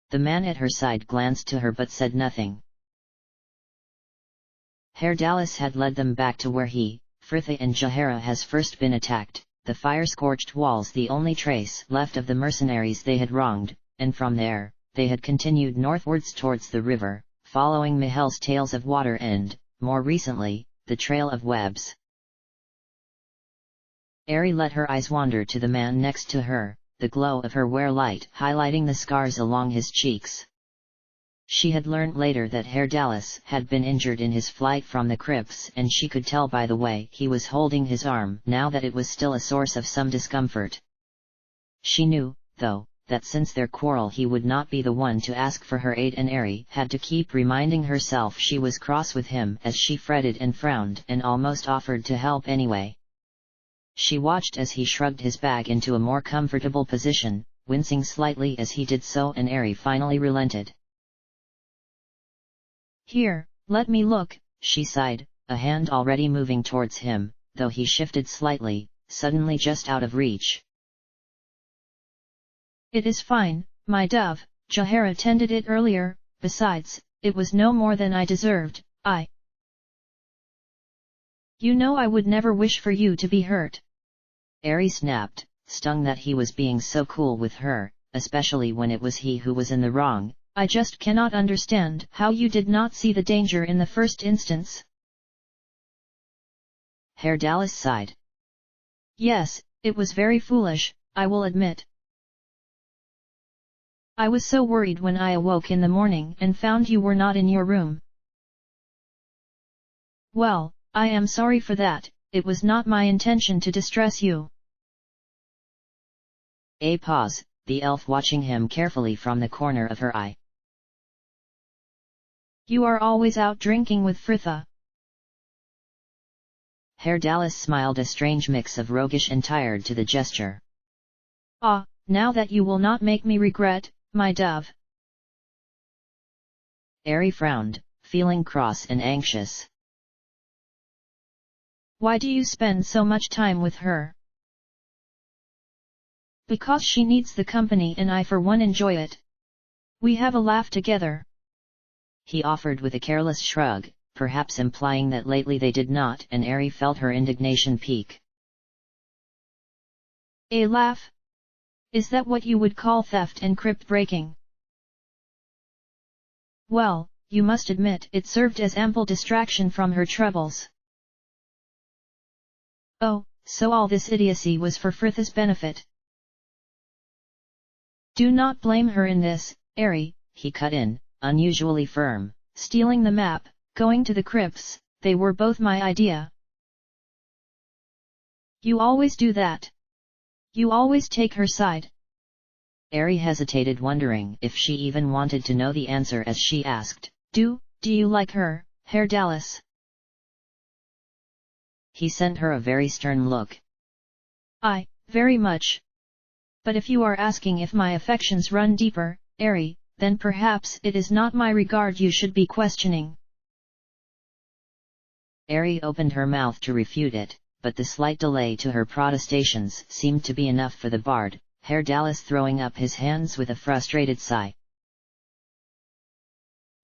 Speaker 1: The man at her side glanced to her but said nothing. Herr Dallas had led them back to where he, Fritha and Jahara has first been attacked, the fire-scorched walls the only trace left of the mercenaries they had wronged, and from there, they had continued northwards towards the river, following Mihail's tales of water and, more recently, the trail of webs. Airy let her eyes wander to the man next to her, the glow of her wear-light highlighting the scars along his cheeks. She had learnt later that Herr Dallas had been injured in his flight from the crypts, and she could tell by the way he was holding his arm now that it was still a source of some discomfort. She knew, though, that since their quarrel he would not be the one to ask for her aid, and Airy had to keep reminding herself she was cross with him as she fretted and frowned and almost offered to help anyway. She watched as he shrugged his bag into a more comfortable position, wincing slightly as he did so, and Airy finally relented.
Speaker 2: Here, let me look,
Speaker 1: she sighed, a hand already moving towards him, though he shifted slightly, suddenly just out of reach.
Speaker 2: It is fine, my dove, Jahara tended it earlier, besides, it was no more than I deserved. You know I would never wish for you to be hurt.
Speaker 1: Airy snapped, stung that he was being so cool with her, especially when it was he who was in the wrong.
Speaker 2: I just cannot understand how you did not see the danger in the first instance.
Speaker 1: Herr Dallas sighed.
Speaker 2: Yes, it was very foolish, I will admit. I was so worried when I awoke in the morning and found you were not in your room. Well, I am sorry for that, it was not my intention to distress you.
Speaker 1: A pause, the elf watching him carefully from the corner of her eye.
Speaker 2: You are always out drinking with Fritha.
Speaker 1: Herr Dallas smiled, a strange mix of roguish and tired to the gesture.
Speaker 2: Ah, now that you will not make me regret, my dove.
Speaker 1: Ari frowned, feeling cross and anxious.
Speaker 2: Why do you spend so much time with her? Because she needs the company and I for one enjoy it. We have a laugh together.
Speaker 1: He offered with a careless shrug, perhaps implying that lately they did not, and Ari felt her indignation peak.
Speaker 2: A laugh? Is that what you would call theft and crypt breaking? Well, you must admit it served as ample distraction from her troubles. Oh, so all this idiocy was for Fritha's benefit. Do not blame her in this, Ari,
Speaker 1: he cut in, unusually firm.
Speaker 2: Stealing the map, going to the crypts, they were both my idea. You always do that. You always take her side.
Speaker 1: Ari hesitated, wondering if she even wanted to know the answer as she asked,
Speaker 2: Do you like her, Herr Dallas?
Speaker 1: He sent her a very stern look.
Speaker 2: Very much. But if you are asking if my affections run deeper, Ari, then perhaps it is not my regard you should be questioning.
Speaker 1: Ari opened her mouth to refute it, but the slight delay to her protestations seemed to be enough for the bard, Herr Dallas throwing up his hands with a frustrated sigh.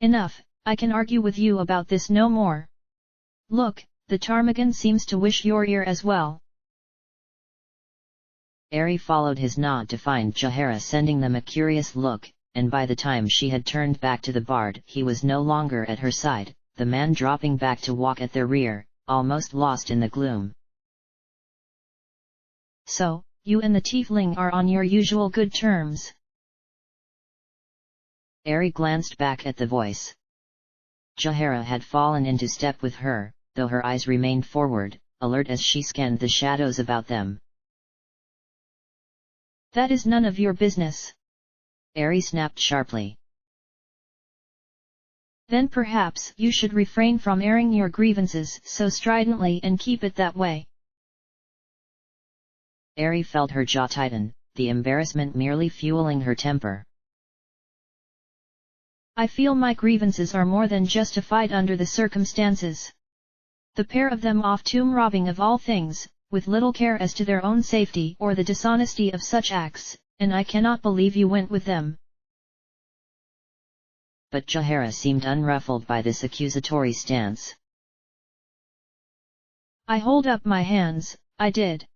Speaker 2: Enough, I can argue with you about this no more. Look, the ptarmigan seems to wish your ear as well.
Speaker 1: Ari followed his nod to find Jahara sending them a curious look, and by the time she had turned back to the bard he was no longer at her side, the man dropping back to walk at their rear, almost lost in the gloom.
Speaker 2: So, you and the tiefling are on your usual good terms?
Speaker 1: Ari glanced back at the voice. Jahara had fallen into step with her, though her eyes remained forward, alert as she scanned the shadows about them.
Speaker 2: That is none of your business.
Speaker 1: Ari snapped sharply.
Speaker 2: Then perhaps you should refrain from airing your grievances so stridently and keep it that way.
Speaker 1: Ari felt her jaw tighten, the embarrassment merely fueling her temper.
Speaker 2: I feel my grievances are more than justified under the circumstances. The pair of them off tomb robbing of all things, with little care as to their own safety or the dishonesty of such acts, and I cannot believe you went with them.
Speaker 1: But Jahara seemed unruffled by this accusatory stance.
Speaker 2: I hold up my hands, I did.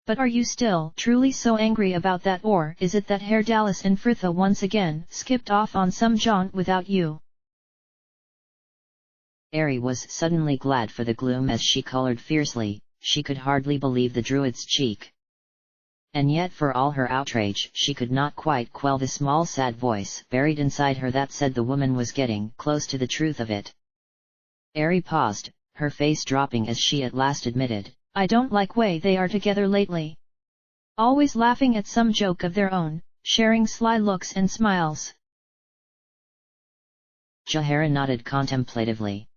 Speaker 2: But are you still truly so angry about that, or is it that Herr Dallas and Fritha once again skipped off on some jaunt without you?
Speaker 1: Ari was suddenly glad for the gloom as she colored fiercely, she could hardly believe the druid's cheek. And yet for all her outrage she could not quite quell the small sad voice buried inside her that said the woman was getting close to the truth of it. Ari paused, her face dropping as she at last admitted, I don't like way they are together lately. Always laughing at some joke of their own, sharing sly looks and smiles. Jahara nodded contemplatively.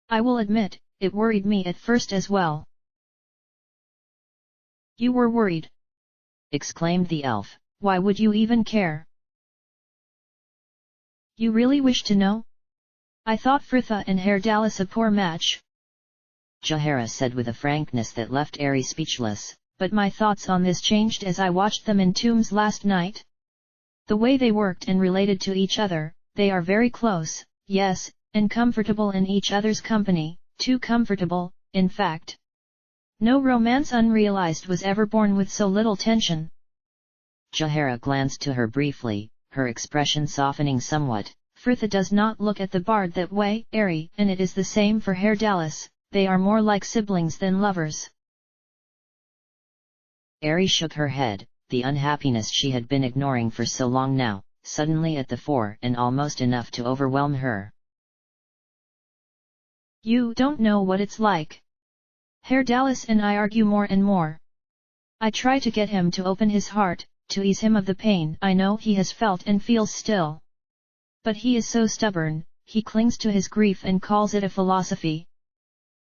Speaker 2: I will admit, it worried me at first as well. You were worried?
Speaker 1: Exclaimed the elf.
Speaker 2: Why would you even care? You really wish to know? I thought Fritha and Herr Dallas a poor match.
Speaker 1: Jahara said with a frankness that left Ari speechless,
Speaker 2: but my thoughts on this changed as I watched them in tombs last night. The way they worked and related to each other, they are very close, yes, and comfortable in each other's company, too comfortable, in fact. No romance unrealized was ever born with so little tension.
Speaker 1: Jahara glanced to her briefly, her expression softening somewhat.
Speaker 2: Fritha does not look at the bard that way, Ari, and it is the same for Herr Dallas, they are more like siblings than lovers.
Speaker 1: Ari shook her head, the unhappiness she had been ignoring for so long now, suddenly at the fore and almost enough to overwhelm her.
Speaker 2: You don't know what it's like. Herr Dallas and I argue more and more. I try to get him to open his heart, to ease him of the pain I know he has felt and feels still. But he is so stubborn, he clings to his grief and calls it a philosophy.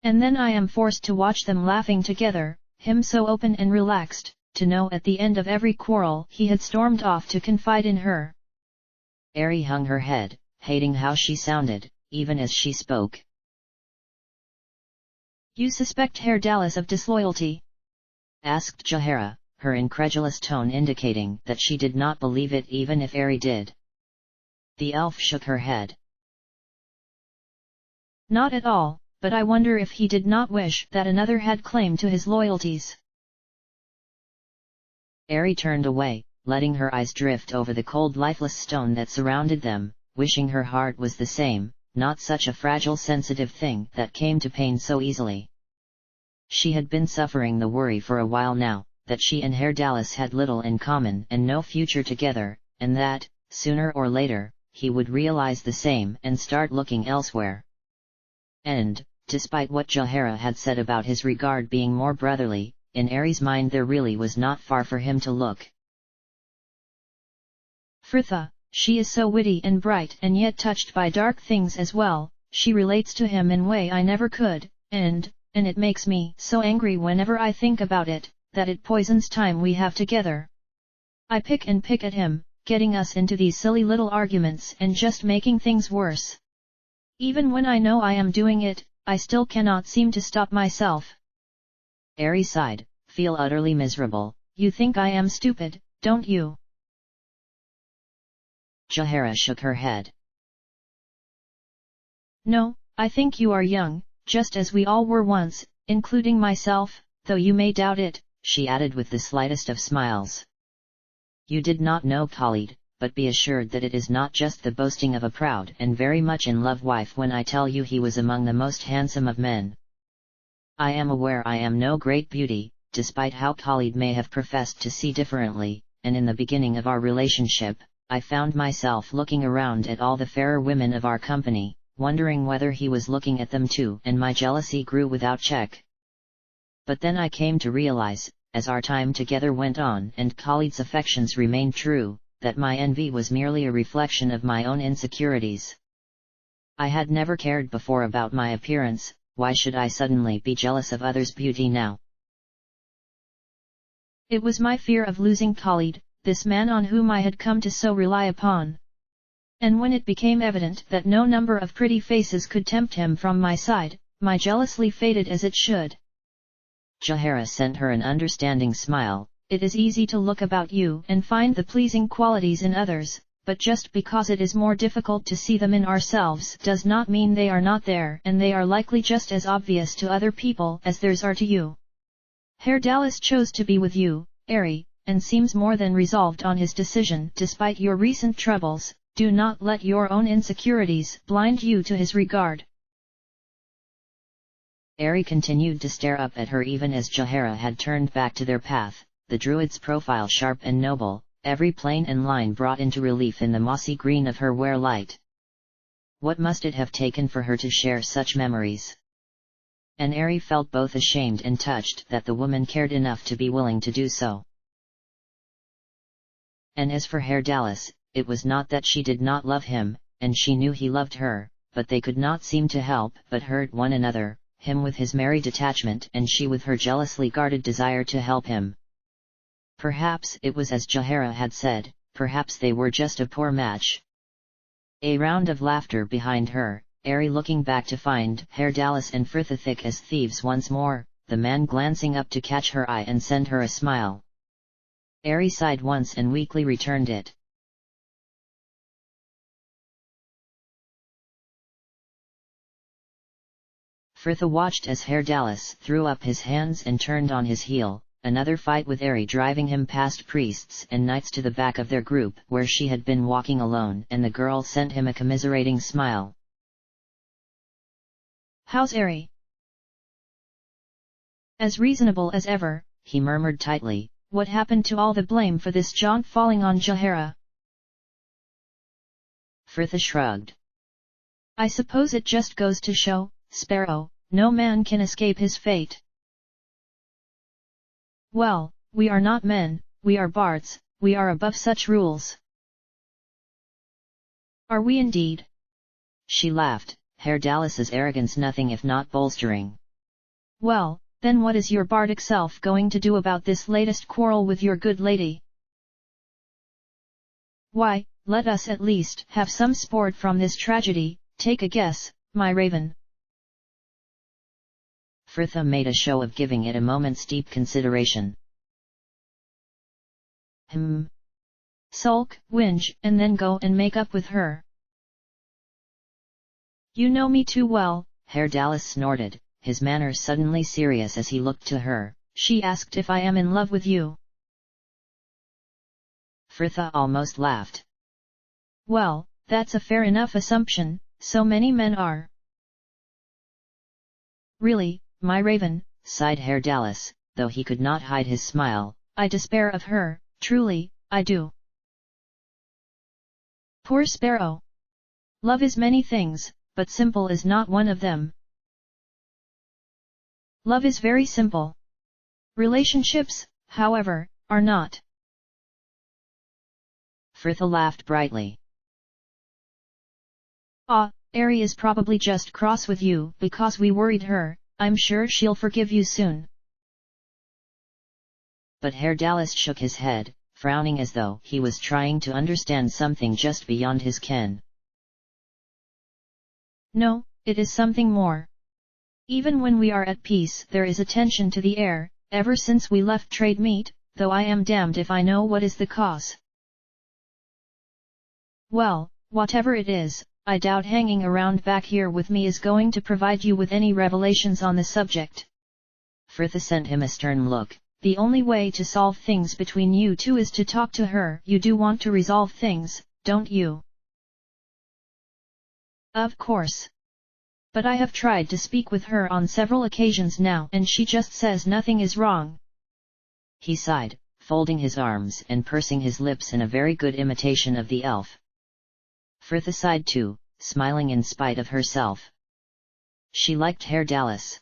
Speaker 2: And then I am forced to watch them laughing together, him so open and relaxed, to know at the end of every quarrel he had stormed off to confide in her.
Speaker 1: Ari hung her head, hating how she sounded, even as she spoke.
Speaker 2: You suspect Herr Dallas of disloyalty?
Speaker 1: Asked Jaehaera, her incredulous tone indicating that she did not believe it even if Ari did. The elf shook her head.
Speaker 2: Not at all, but I wonder if he did not wish that another had claim to his loyalties.
Speaker 1: Ari turned away, letting her eyes drift over the cold lifeless stone that surrounded them, wishing her heart was the same, not such a fragile sensitive thing that came to pain so easily. She had been suffering the worry for a while now, that she and Herr Dallas had little in common and no future together, and that, sooner or later, he would realize the same and start looking elsewhere. And, despite what Jaehaera had said about his regard being more brotherly, in Ari's mind there really was not far for him to look.
Speaker 2: Fritha, she is so witty and bright and yet touched by dark things as well, she relates to him in way I never could, and it makes me so angry whenever I think about it, that it poisons time we have together. I pick at him, getting us into these silly little arguments and just making things worse. Even when I know I am doing it, I still cannot seem to stop myself.
Speaker 1: Ari sighed, feel utterly miserable.
Speaker 2: You think I am stupid, don't you?
Speaker 1: Jaehaera shook her head.
Speaker 2: No, I think you are young, just as we all were once, including myself, though you may doubt it,
Speaker 1: she added with the slightest of smiles. You did not know Khalid, but be assured that it is not just the boasting of a proud and very much in love wife when I tell you he was among the most handsome of men. I am aware I am no great beauty, despite how Khalid may have professed to see differently, and in the beginning of our relationship, I found myself looking around at all the fairer women of our company, wondering whether he was looking at them too, and my jealousy grew without check. But then I came to realize, as our time together went on and Khalid's affections remained true, that my envy was merely a reflection of my own insecurities. I had never cared before about my appearance, why should I suddenly be jealous of others' beauty now?
Speaker 2: It was my fear of losing Khalid, this man on whom I had come to so rely upon. And when it became evident that no number of pretty faces could tempt him from my side, my jealousy faded as it should.
Speaker 1: Jaehaera sent her an understanding smile.
Speaker 2: It is easy to look about you and find the pleasing qualities in others, but just because it is more difficult to see them in ourselves does not mean they are not there, and they are likely just as obvious to other people as theirs are to you. Herr Dallas chose to be with you, Ari, and seems more than resolved on his decision despite your recent troubles. Do not let your own insecurities blind you to his regard.
Speaker 1: Ari continued to stare up at her even as Jaehaera had turned back to their path, the druid's profile sharp and noble, every plane and line brought into relief in the mossy green of her wear light. What must it have taken for her to share such memories? And Ari felt both ashamed and touched that the woman cared enough to be willing to do so. And as for Herr Dallas, it was not that she did not love him, and she knew he loved her, but they could not seem to help but hurt one another, him with his merry detachment and she with her jealously guarded desire to help him. Perhaps it was as Jaehaera had said, perhaps they were just a poor match. A round of laughter behind her, Ari looking back to find Herr Dallas and Fritha thick as thieves once more, the man glancing up to catch her eye and send her a smile. Ari sighed once and weakly returned it. Fritha watched as Herr Dallas threw up his hands and turned on his heel, another fight with Ari driving him past priests and knights to the back of their group where she had been walking alone, and the girl sent him a commiserating smile.
Speaker 2: How's Ari? As reasonable as ever,
Speaker 1: he murmured tightly.
Speaker 2: What happened to all the blame for this jaunt falling on Jaehaera?
Speaker 1: Fritha shrugged.
Speaker 2: I suppose it just goes to show, Sparrow, no man can escape his fate. Well, we are not men, we are bards, we are above such rules. Are we indeed?
Speaker 1: She laughed, Herr Dallas's arrogance nothing if not bolstering.
Speaker 2: Well, then what is your bardic self going to do about this latest quarrel with your good lady? Why, let us at least have some sport from this tragedy. Take a guess, my raven.
Speaker 1: Fritha made a show of giving it a moment's deep consideration.
Speaker 2: Sulk, whinge, and then go and make up with her. You know me too well,
Speaker 1: Herr Dallas snorted, his manner suddenly serious as he looked to her.
Speaker 2: She asked if I am in love with you.
Speaker 1: Fritha almost laughed.
Speaker 2: Well, that's a fair enough assumption, so many men are. Really, my raven,
Speaker 1: sighed Herr Dallas, though he could not hide his smile.
Speaker 2: I despair of her, truly, I do. Poor sparrow. Love is many things, but simple is not one of them. Love is very simple. Relationships, however, are not.
Speaker 1: Fritha laughed brightly.
Speaker 2: Ari is probably just cross with you because we worried her. I'm sure she'll forgive you soon.
Speaker 1: But Herr Dallas shook his head, frowning as though he was trying to understand something just beyond his ken.
Speaker 2: No, it is something more. Even when we are at peace there is a tension to the air, ever since we left trade meet, though I am damned if I know what is the cause. Well, whatever it is, I doubt hanging around back here with me is going to provide you with any revelations on the subject.
Speaker 1: Fritha sent him a stern look.
Speaker 2: The only way to solve things between you two is to talk to her. You do want to resolve things, don't you? Of course. But I have tried to speak with her on several occasions now and she just says nothing is wrong.
Speaker 1: He sighed, folding his arms and pursing his lips in a very good imitation of the elf. Fritha sighed too, smiling in spite of herself. She liked Herr Dallas.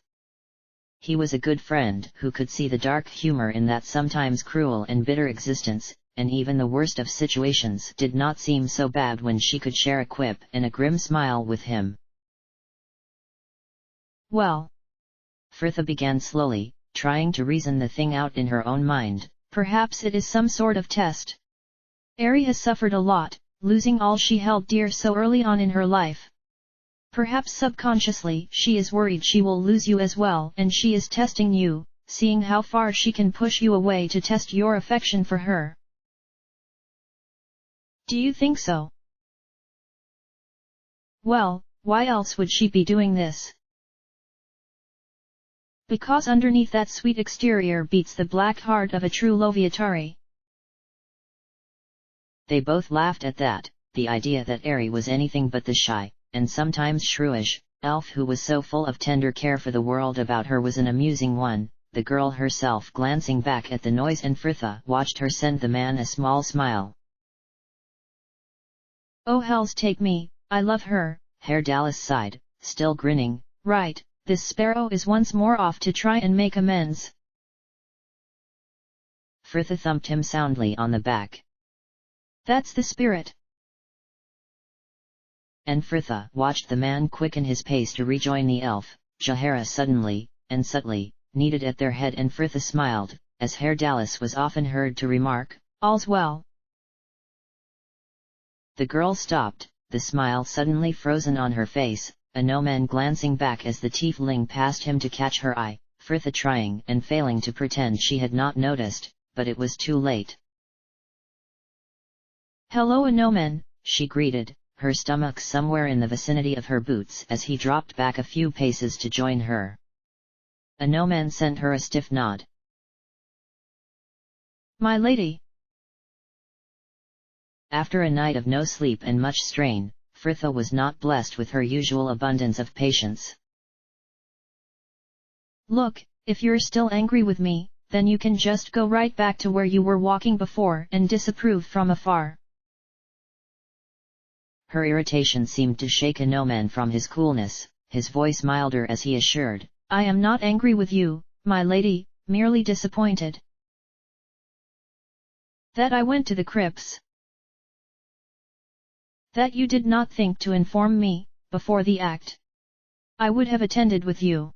Speaker 1: He was a good friend who could see the dark humor in that sometimes cruel and bitter existence, and even the worst of situations did not seem so bad when she could share a quip and a grim smile with him.
Speaker 2: Well,
Speaker 1: Fritha began slowly, trying to reason the thing out in her own mind.
Speaker 2: Perhaps it is some sort of test. Ari has suffered a lot, losing all she held dear so early on in her life. Perhaps subconsciously she is worried she will lose you as well and she is testing you, seeing how far she can push you away to test your affection for her. Do you think so? Well, why else would she be doing this? Because underneath that sweet exterior beats the black heart of a true Loviatari.
Speaker 1: They both laughed at that, the idea that Ari was anything but the shy, and sometimes shrewish, elf who was so full of tender care for the world about her was an amusing one. The girl herself glancing back at the noise and Fritha watched her send the man a small smile.
Speaker 2: Oh hells take me, I love her,
Speaker 1: Herr Dallas sighed, still grinning.
Speaker 2: Right, this sparrow is once more off to try and make amends.
Speaker 1: Fritha thumped him soundly on the back.
Speaker 2: That's the spirit.
Speaker 1: And Fritha watched the man quicken his pace to rejoin the elf. Jahara suddenly, and subtly, kneaded at their head and Fritha smiled, as Herr Dallas was often heard to remark, "All's well." The girl stopped, the smile suddenly frozen on her face, a no-man glancing back as the tiefling passed him to catch her eye, Fritha trying and failing to pretend she had not noticed, but it was too late.
Speaker 2: "Hello, a no-man,"
Speaker 1: she greeted, her stomach somewhere in the vicinity of her boots as he dropped back a few paces to join her. A no-man sent her a stiff nod.
Speaker 2: "My lady."
Speaker 1: After a night of no sleep and much strain, Fritha was not blessed with her usual abundance of patience.
Speaker 2: "Look, if you're still angry with me, then you can just go right back to where you were walking before and disapprove from afar."
Speaker 1: Her irritation seemed to shake a no-man from his coolness, his voice milder as he assured,
Speaker 2: "I am not angry with you, my lady, merely disappointed that I went to the crypts. That you did not think to inform me, before the act. I would have attended with you."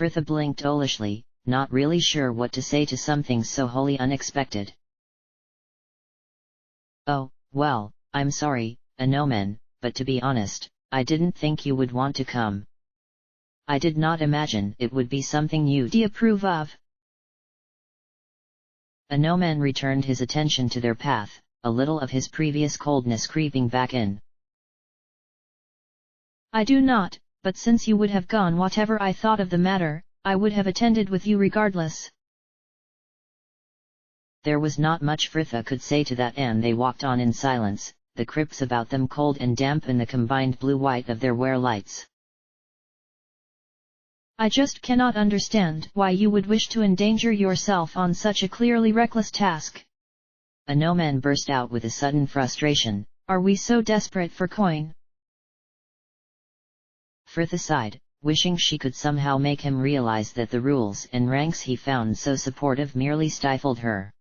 Speaker 1: Frithha blinked owlishly, not really sure what to say to something so wholly unexpected. "Oh, well, I'm sorry, Anomen, but to be honest, I didn't think you would want to come. I did not imagine it would be something you'd approve of." Anomen returned his attention to their path, a little of his previous coldness creeping back in.
Speaker 2: "I do not, but since you would have gone whatever I thought of the matter, I would have attended with you regardless."
Speaker 1: There was not much Frithha could say to that, and they walked on in silence, the crypts about them cold and damp in the combined blue-white of their wear lights.
Speaker 2: "I just cannot understand why you would wish to endanger yourself on such a clearly reckless task."
Speaker 1: Anomen burst out with a sudden frustration.
Speaker 2: "Are we so desperate for coin?"
Speaker 1: Frithha sighed, wishing she could somehow make him realize that the rules and ranks he found so supportive merely stifled her.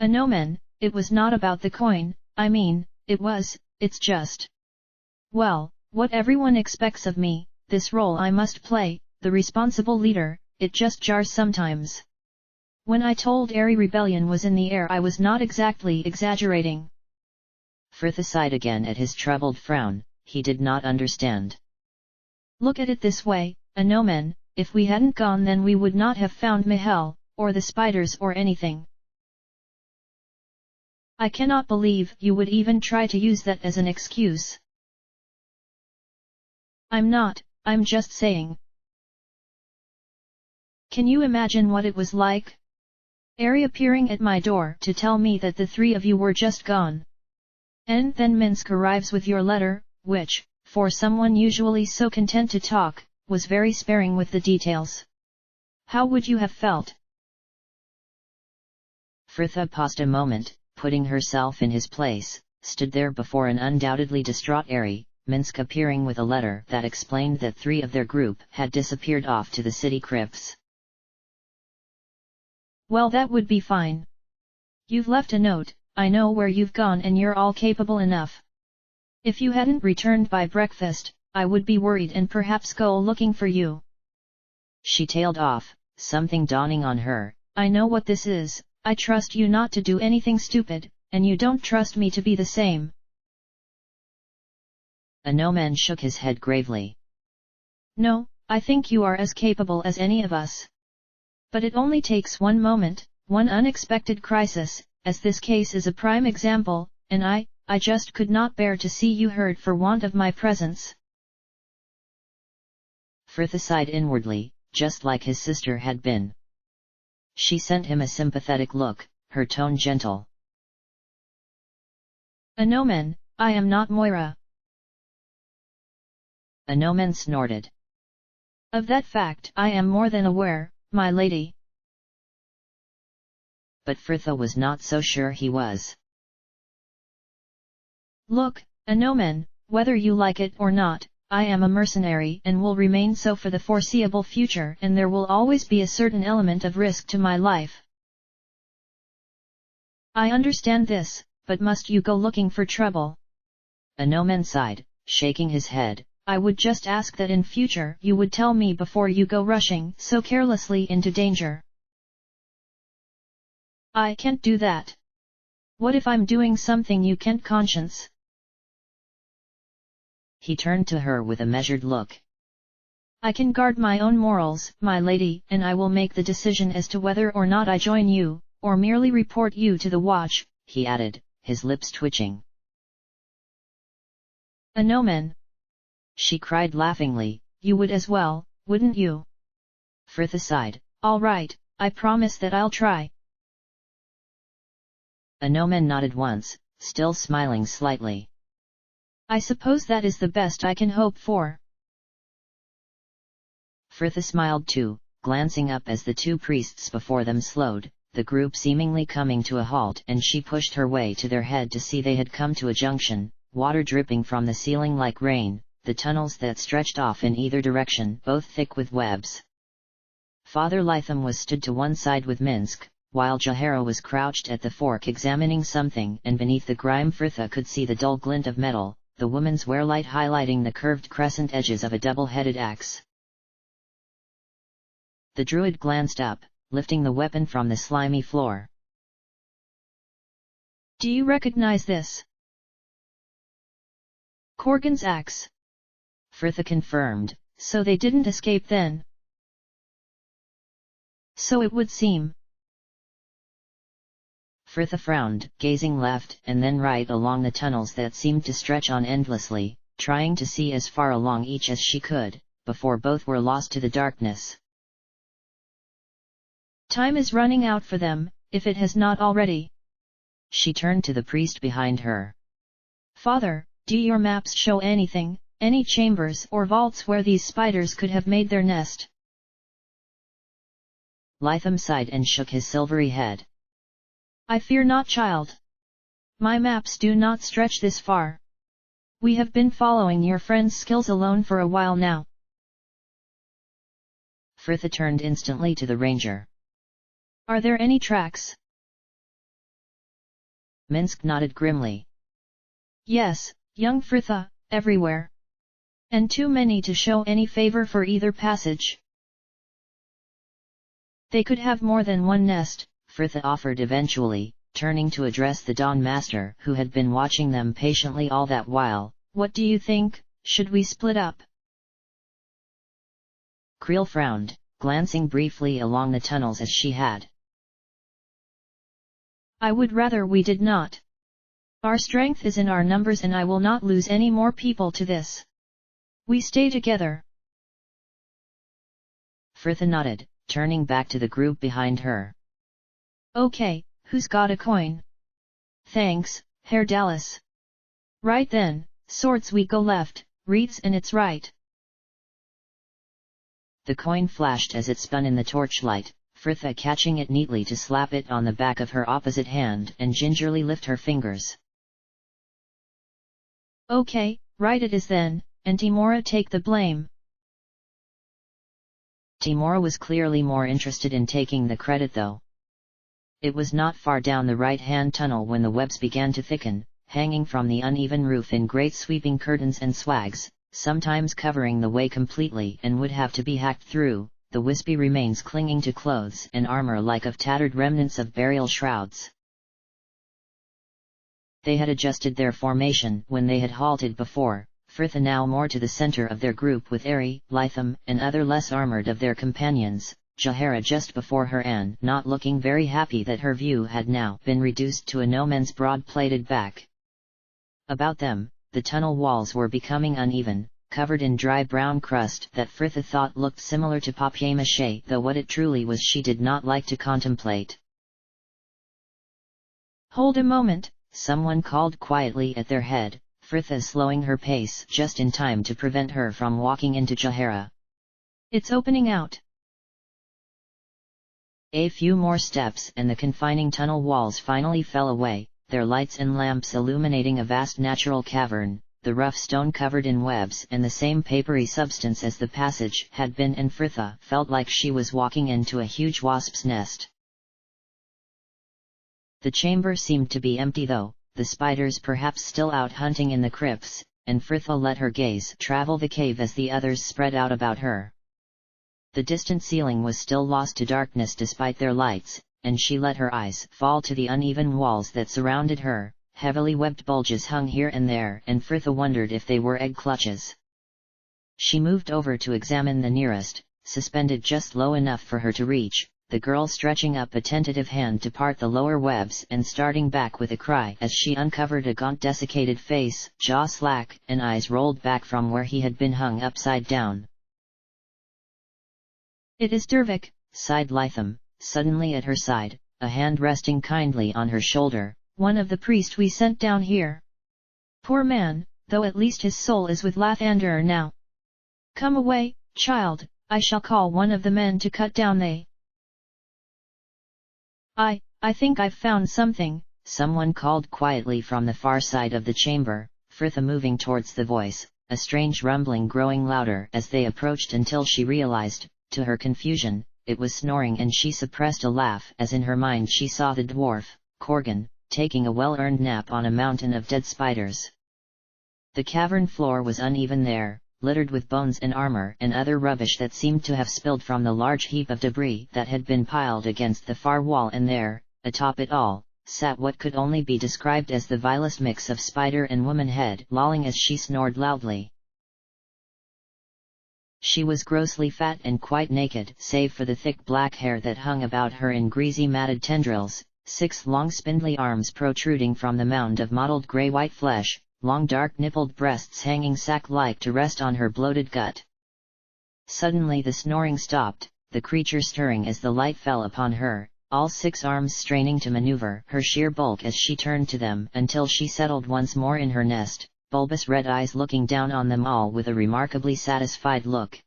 Speaker 2: "Anomen, it was not about the coin, I mean, it's just... well, what everyone expects of me, this role I must play, the responsible leader, it just jars sometimes. When I told Airy rebellion was in the air, I was not exactly exaggerating."
Speaker 1: Frithha sighed again at his troubled frown. He did not understand.
Speaker 2: "Look at it this way, Anomen, if we hadn't gone then we would not have found Mihel, or the spiders or anything. I cannot believe you would even try to use that as an excuse." I'm just saying. Can you imagine what it was like? Airy appearing at my door to tell me that the three of you were just gone. And then Minsk arrives with your letter, which, for someone usually so content to talk, was very sparing with the details. How would you have felt?"
Speaker 1: Frithha paused a moment, putting herself in his place, stood there before an undoubtedly distraught Airy, Minsk appearing with a letter that explained that 3 of their group had disappeared off to the city crypts.
Speaker 2: "Well, that would be fine. You've left a note, I know where you've gone and you're all capable enough. If you hadn't returned by breakfast, I would be worried and perhaps go looking for you."
Speaker 1: She tailed off, something dawning on her.
Speaker 2: "I know what this is, I trust you not to do anything stupid, and you don't trust me to be the same."
Speaker 1: Anomen shook his head gravely.
Speaker 2: "No, I think you are as capable as any of us. But it only takes one moment, one unexpected crisis, as this case is a prime example, and I just could not bear to see you hurt for want of my presence."
Speaker 1: Frithha sighed inwardly, just like his sister had been. She sent him a sympathetic look, her tone gentle.
Speaker 2: "Anomen, I am not Moira."
Speaker 1: Anomen snorted.
Speaker 2: "Of that fact I am more than aware, my lady."
Speaker 1: But Frithha was not so sure he was.
Speaker 2: "Look, Anomen, whether you like it or not, I am a mercenary and will remain so for the foreseeable future, and there will always be a certain element of risk to my life. I understand this, but must you go looking for trouble?"
Speaker 1: Anomen sighed, shaking his head.
Speaker 2: "I would just ask that in future you would tell me before you go rushing so carelessly into danger." "I can't do that. What if I'm doing something you can't conscience?"
Speaker 1: He turned to her with a measured look.
Speaker 2: "I can guard my own morals, my lady, and I will make the decision as to whether or not I join you, or merely report you to the watch,"
Speaker 1: he added, his lips twitching.
Speaker 2: "Anomen!"
Speaker 1: she cried laughingly,
Speaker 2: "You would as well, wouldn't you?"
Speaker 1: Frithha sighed.
Speaker 2: "All right, I promise that I'll try."
Speaker 1: Anomen nodded once, still smiling slightly.
Speaker 2: "I suppose that is the best I can hope for."
Speaker 1: Frithha smiled too, glancing up as the 2 priests before them slowed, the group seemingly coming to a halt, and she pushed her way to their head to see they had come to a junction, water dripping from the ceiling like rain, the tunnels that stretched off in either direction, both thick with webs. Father Lytham was stood to one side with Minsk, while Jahara was crouched at the fork examining something, and beneath the grime Frithha could see the dull glint of metal, the woman's wearlight highlighting the curved crescent edges of a double-headed axe. The druid glanced up, lifting the weapon from the slimy floor.
Speaker 2: Do you recognize this? Corgan's axe.
Speaker 1: Fritha confirmed.
Speaker 2: So they didn't escape then? So it would seem.
Speaker 1: Fritha frowned, gazing left and then right along the tunnels that seemed to stretch on endlessly, trying to see as far along each as she could, before both were lost to the darkness.
Speaker 2: Time is running out for them, if it has not already.
Speaker 1: She turned to the priest behind her.
Speaker 2: Father, do your maps show anything, any chambers or vaults where these spiders could have made their nest?
Speaker 1: Lytham sighed and shook his silvery head.
Speaker 2: I fear not, child. My maps do not stretch this far. We have been following your friend's skills alone for a while now.
Speaker 1: Fritha turned instantly to the ranger.
Speaker 2: Are there any tracks?
Speaker 1: Minsk nodded grimly.
Speaker 2: Yes, young Fritha, everywhere. And too many to show any favor for either passage. They could have more than one nest,
Speaker 1: Fritha offered eventually, turning to address the Dawn Master who had been watching them patiently all that while.
Speaker 2: What do you think, should we split up?
Speaker 1: Creel frowned, glancing briefly along the tunnels as she had.
Speaker 2: I would rather we did not. Our strength is in our numbers and I will not lose any more people to this. We stay together.
Speaker 1: Fritha nodded, turning back to the group behind her.
Speaker 2: Okay, who's got a coin? Thanks, Herr Dallas. Right then, swords we go left, wreaths and it's right.
Speaker 1: The coin flashed as it spun in the torchlight, Fritha catching it neatly to slap it on the back of her opposite hand and gingerly lift her fingers.
Speaker 2: Okay, right it is then, and Timora take the blame.
Speaker 1: Timora was clearly more interested in taking the credit though. It was not far down the right-hand tunnel when the webs began to thicken, hanging from the uneven roof in great sweeping curtains and swags, sometimes covering the way completely and would have to be hacked through, the wispy remains clinging to clothes and armor like of tattered remnants of burial shrouds. They had adjusted their formation when they had halted before, Fritha now more to the center of their group with Ari, Lytham, and other less armored of their companions, Jahara just before her and not looking very happy that her view had now been reduced to a no-man's broad-plated back. About them, the tunnel walls were becoming uneven, covered in dry brown crust that Fritha thought looked similar to papier-mâché, though what it truly was she did not like to contemplate.
Speaker 2: Hold a moment,
Speaker 1: someone called quietly at their head, Fritha slowing her pace just in time to prevent her from walking into Jahara.
Speaker 2: It's opening out.
Speaker 1: A few more steps and the confining tunnel walls finally fell away, their lights and lamps illuminating a vast natural cavern, the rough stone covered in webs and the same papery substance as the passage had been, and Fritha felt like she was walking into a huge wasp's nest. The chamber seemed to be empty though, the spiders perhaps still out hunting in the crypts, and Fritha let her gaze travel the cave as the others spread out about her. The distant ceiling was still lost to darkness despite their lights, and she let her eyes fall to the uneven walls that surrounded her. Heavily webbed bulges hung here and there, and Fritha wondered if they were egg clutches. She moved over to examine the nearest, suspended just low enough for her to reach, the girl stretching up a tentative hand to part the lower webs and starting back with a cry as she uncovered a gaunt desiccated face, jaw slack, and eyes rolled back from where he had been hung upside down.
Speaker 2: It is Dervik,
Speaker 1: sighed Lytham, suddenly at her side, a hand resting kindly on her shoulder.
Speaker 2: One of the priests we sent down here. Poor man, though at least his soul is with Lathander now. Come away, child, I shall call one of the men to cut down they. I think I've found something,
Speaker 1: someone called quietly from the far side of the chamber, Fritha moving towards the voice, a strange rumbling growing louder as they approached until she realized, to her confusion, it was snoring, and she suppressed a laugh as in her mind she saw the dwarf, Corgan, taking a well-earned nap on a mountain of dead spiders. The cavern floor was uneven there, littered with bones and armor and other rubbish that seemed to have spilled from the large heap of debris that had been piled against the far wall, and there, atop it all, sat what could only be described as the vilest mix of spider and woman head, lolling as she snored loudly. She was grossly fat and quite naked, save for the thick black hair that hung about her in greasy matted tendrils, 6 long spindly arms protruding from the mound of mottled grey-white flesh, long dark nippled breasts hanging sack-like to rest on her bloated gut. Suddenly the snoring stopped, the creature stirring as the light fell upon her, all 6 arms straining to maneuver her sheer bulk as she turned to them, until she settled once more in her nest, bulbous red eyes looking down on them all with a remarkably satisfied look.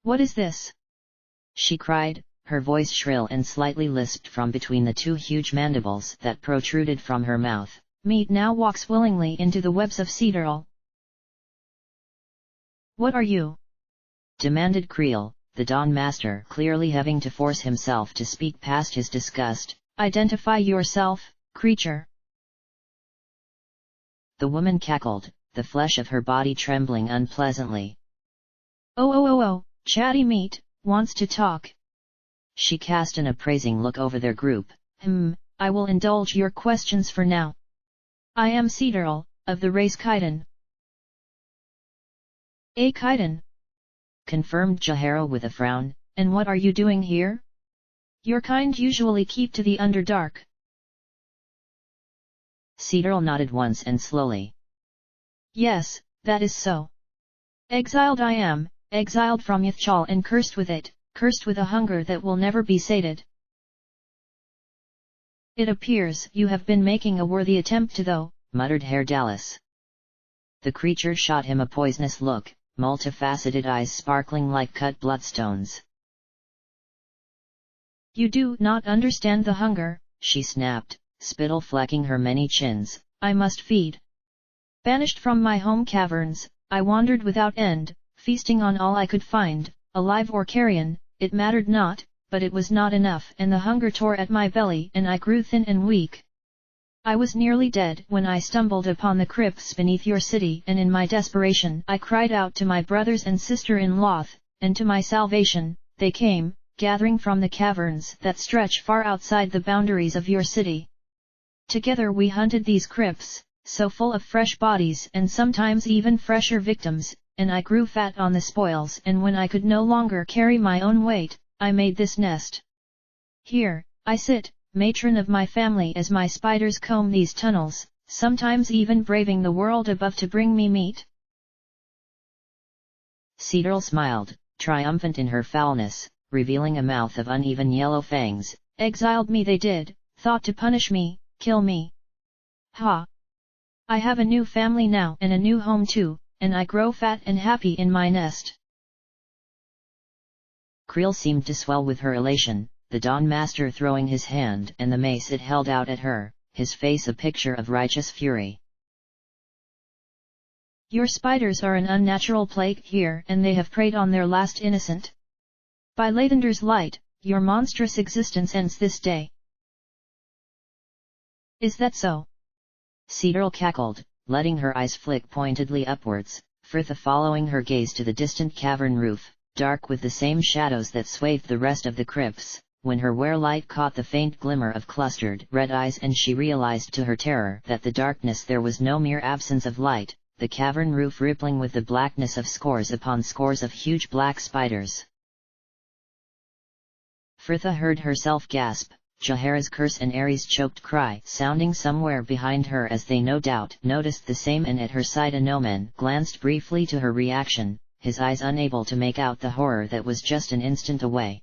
Speaker 2: "What is this?"
Speaker 1: she cried, her voice shrill and slightly lisped from between the 2 huge mandibles that protruded from her mouth.
Speaker 2: "Meat now walks willingly into the webs of Cedarl." "What are you?"
Speaker 1: demanded Creel, the Dawn Master, clearly having to force himself to speak past his disgust.
Speaker 2: "Identify yourself, creature."
Speaker 1: The woman cackled, the flesh of her body trembling unpleasantly.
Speaker 2: Oh, chatty meat, wants to talk."
Speaker 1: She cast an appraising look over their group.
Speaker 2: I will indulge your questions for now. I am Cedarl, of the race Kaidan." "A Kaidan,"
Speaker 1: confirmed Jahara with a frown.
Speaker 2: "And what are you doing here? Your kind usually keep to the Underdark."
Speaker 1: Cedarl nodded once and slowly.
Speaker 2: "Yes, that is so. Exiled I am, exiled from Yathchal and cursed with it, cursed with a hunger that will never be sated." "It appears you have been making a worthy attempt to, though,"
Speaker 1: muttered Herr Dallas. The creature shot him a poisonous look, multifaceted eyes sparkling like cut bloodstones.
Speaker 2: "You do not understand the hunger,"
Speaker 1: she snapped, spittle flecking her many chins.
Speaker 2: "I must feed. Banished from my home caverns, I wandered without end, feasting on all I could find, alive or carrion, it mattered not, but it was not enough, and the hunger tore at my belly and I grew thin and weak. I was nearly dead when I stumbled upon the crypts beneath your city, and in my desperation I cried out to my brothers and sister-in-law, and to my salvation, they came, gathering from the caverns that stretch far outside the boundaries of your city. Together we hunted these crypts, so full of fresh bodies and sometimes even fresher victims, and I grew fat on the spoils, and when I could no longer carry my own weight, I made this nest. Here, I sit, matron of my family, as my spiders comb these tunnels, sometimes even braving the world above to bring me meat."
Speaker 1: Cedarl smiled, triumphant in her foulness, revealing a mouth of uneven yellow fangs.
Speaker 2: "Exiled me they did, thought to punish me, kill me. Ha! I have a new family now and a new home too, and I grow fat and happy in my nest."
Speaker 1: Creel seemed to swell with her elation, the Dawn Master throwing his hand and the mace it held out at her, his face a picture of righteous fury.
Speaker 2: "Your spiders are an unnatural plague here, and they have preyed on their last innocent. By Lathander's light, your monstrous existence ends this day." "Is that so?"
Speaker 1: Cedarl cackled, letting her eyes flick pointedly upwards, Firtha following her gaze to the distant cavern roof, dark with the same shadows that swathed the rest of the crypts. When her wear-light caught the faint glimmer of clustered red eyes, and she realized to her terror that the darkness there was no mere absence of light, the cavern roof rippling with the blackness of scores upon scores of huge black spiders. Firtha heard herself gasp, Jahara's curse and Ares' choked cry sounding somewhere behind her as they no doubt noticed the same, and at her side Anomen glanced briefly to her reaction, his eyes unable to make out the horror that was just an instant away.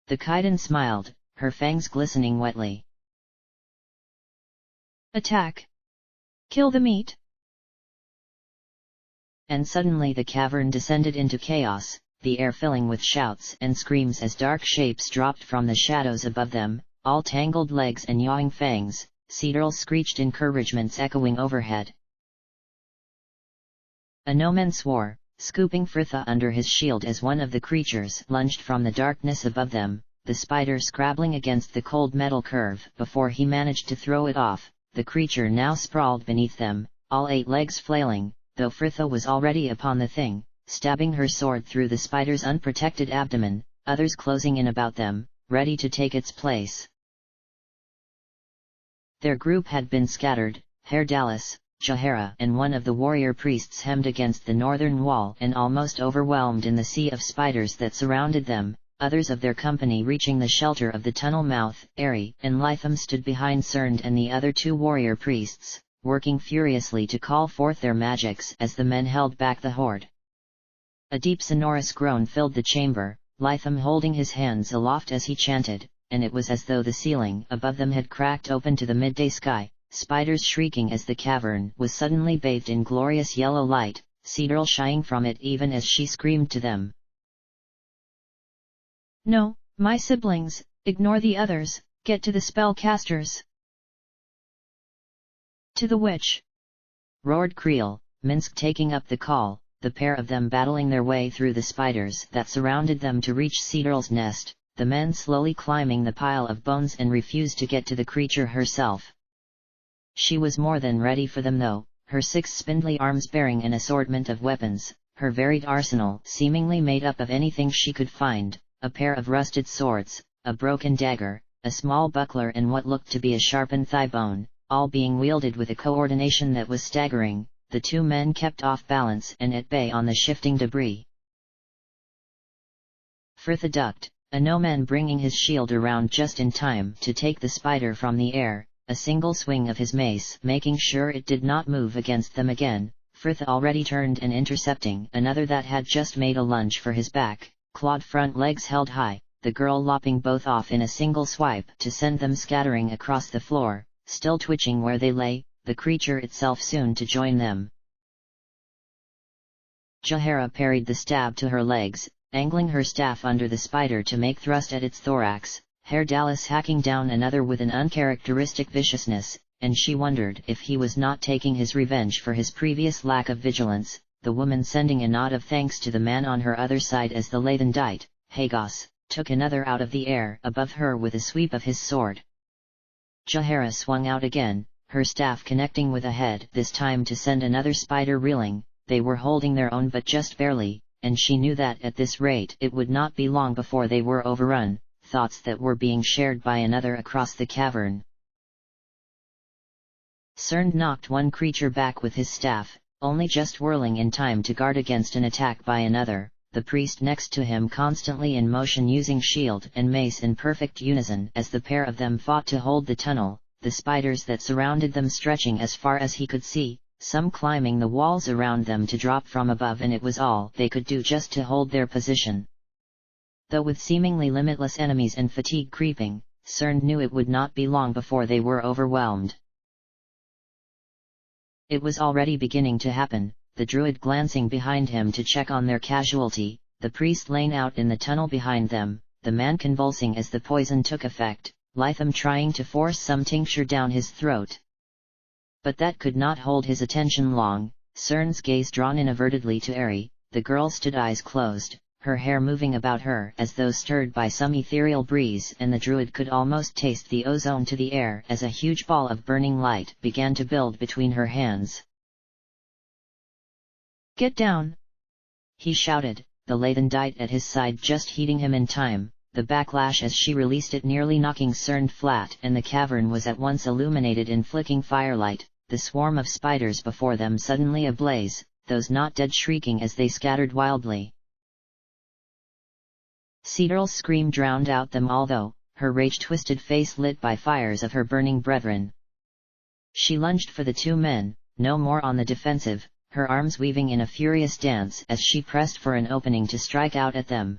Speaker 1: The Kaidan smiled, her fangs glistening wetly.
Speaker 2: "Attack! Kill the meat!"
Speaker 1: And suddenly the cavern descended into chaos, the air filling with shouts and screams as dark shapes dropped from the shadows above them, all tangled legs and yawing fangs. Cedarl screeched encouragements echoing overhead. Anomen swore, scooping Firtha under his shield as one of the creatures lunged from the darkness above them, the spider scrabbling against the cold metal curve before he managed to throw it off. The creature now sprawled beneath them, all 8 legs flailing, though Fritha was already upon the thing, stabbing her sword through the spider's unprotected abdomen, others closing in about them, ready to take its place. Their group had been scattered, Dallas, Jahara and one of the warrior priests hemmed against the northern wall and almost overwhelmed in the sea of spiders that surrounded them. Others of their company reaching the shelter of the tunnel mouth, Ari and Lytham stood behind Cerned and the other two warrior priests, working furiously to call forth their magics as the men held back the horde. A deep sonorous groan filled the chamber, Lytham holding his hands aloft as he chanted, and it was as though the ceiling above them had cracked open to the midday sky, spiders shrieking as the cavern was suddenly bathed in glorious yellow light, Cedral shying from it even as she screamed to them.
Speaker 2: "No, my siblings, ignore the others, get to the spellcasters." "To the witch!"
Speaker 1: roared Creel, Minsk taking up the call, the pair of them battling their way through the spiders that surrounded them to reach Cedar's nest, the men slowly climbing the pile of bones and refused to get to the creature herself. She was more than ready for them though, her 6 spindly arms bearing an assortment of weapons, her varied arsenal seemingly made up of anything she could find. A pair of rusted swords, a broken dagger, a small buckler and what looked to be a sharpened thigh bone, all being wielded with a coordination that was staggering. The two men kept off balance and at bay on the shifting debris. Fritha ducked, a no-man bringing his shield around just in time to take the spider from the air, a single swing of his mace making sure it did not move against them again. Fritha already turned and intercepting another that had just made a lunge for his back. Clawed front legs held high, the girl lopping both off in a single swipe to send them scattering across the floor, still twitching where they lay, the creature itself soon to join them. Jahara parried the stab to her legs, angling her staff under the spider to make thrust at its thorax, Dallas hacking down another with an uncharacteristic viciousness, and she wondered if he was not taking his revenge for his previous lack of vigilance. The woman sending a nod of thanks to the man on her other side as the Lathendite, Hagos, took another out of the air above her with a sweep of his sword. Jahara swung out again, her staff connecting with a head this time to send another spider reeling. They were holding their own but just barely, and she knew that at this rate it would not be long before they were overrun, thoughts that were being shared by another across the cavern. Cerned knocked one creature back with his staff, only just whirling in time to guard against an attack by another, the priest next to him constantly in motion using shield and mace in perfect unison as the pair of them fought to hold the tunnel, the spiders that surrounded them stretching as far as he could see, some climbing the walls around them to drop from above, and it was all they could do just to hold their position. Though with seemingly limitless enemies and fatigue creeping, Cerned knew it would not be long before they were overwhelmed. It was already beginning to happen, the druid glancing behind him to check on their casualty, the priest laying out in the tunnel behind them, the man convulsing as the poison took effect, Lytham trying to force some tincture down his throat. But that could not hold his attention long, Cern's gaze drawn in avertedly to Ari, the girl stood eyes closed, her hair moving about her as though stirred by some ethereal breeze, and the druid could almost taste the ozone to the air as a huge ball of burning light began to build between her hands.
Speaker 2: "Get down!"
Speaker 1: he shouted, the Lathendite at his side just heeding him in time, the backlash as she released it nearly knocking Cerned flat, and the cavern was at once illuminated in flicking firelight, the swarm of spiders before them suddenly ablaze, those not dead shrieking as they scattered wildly. Cedar's scream drowned out them all though, her rage-twisted face lit by fires of her burning brethren. She lunged for the two men, no more on the defensive, her arms weaving in a furious dance as she pressed for an opening to strike out at them.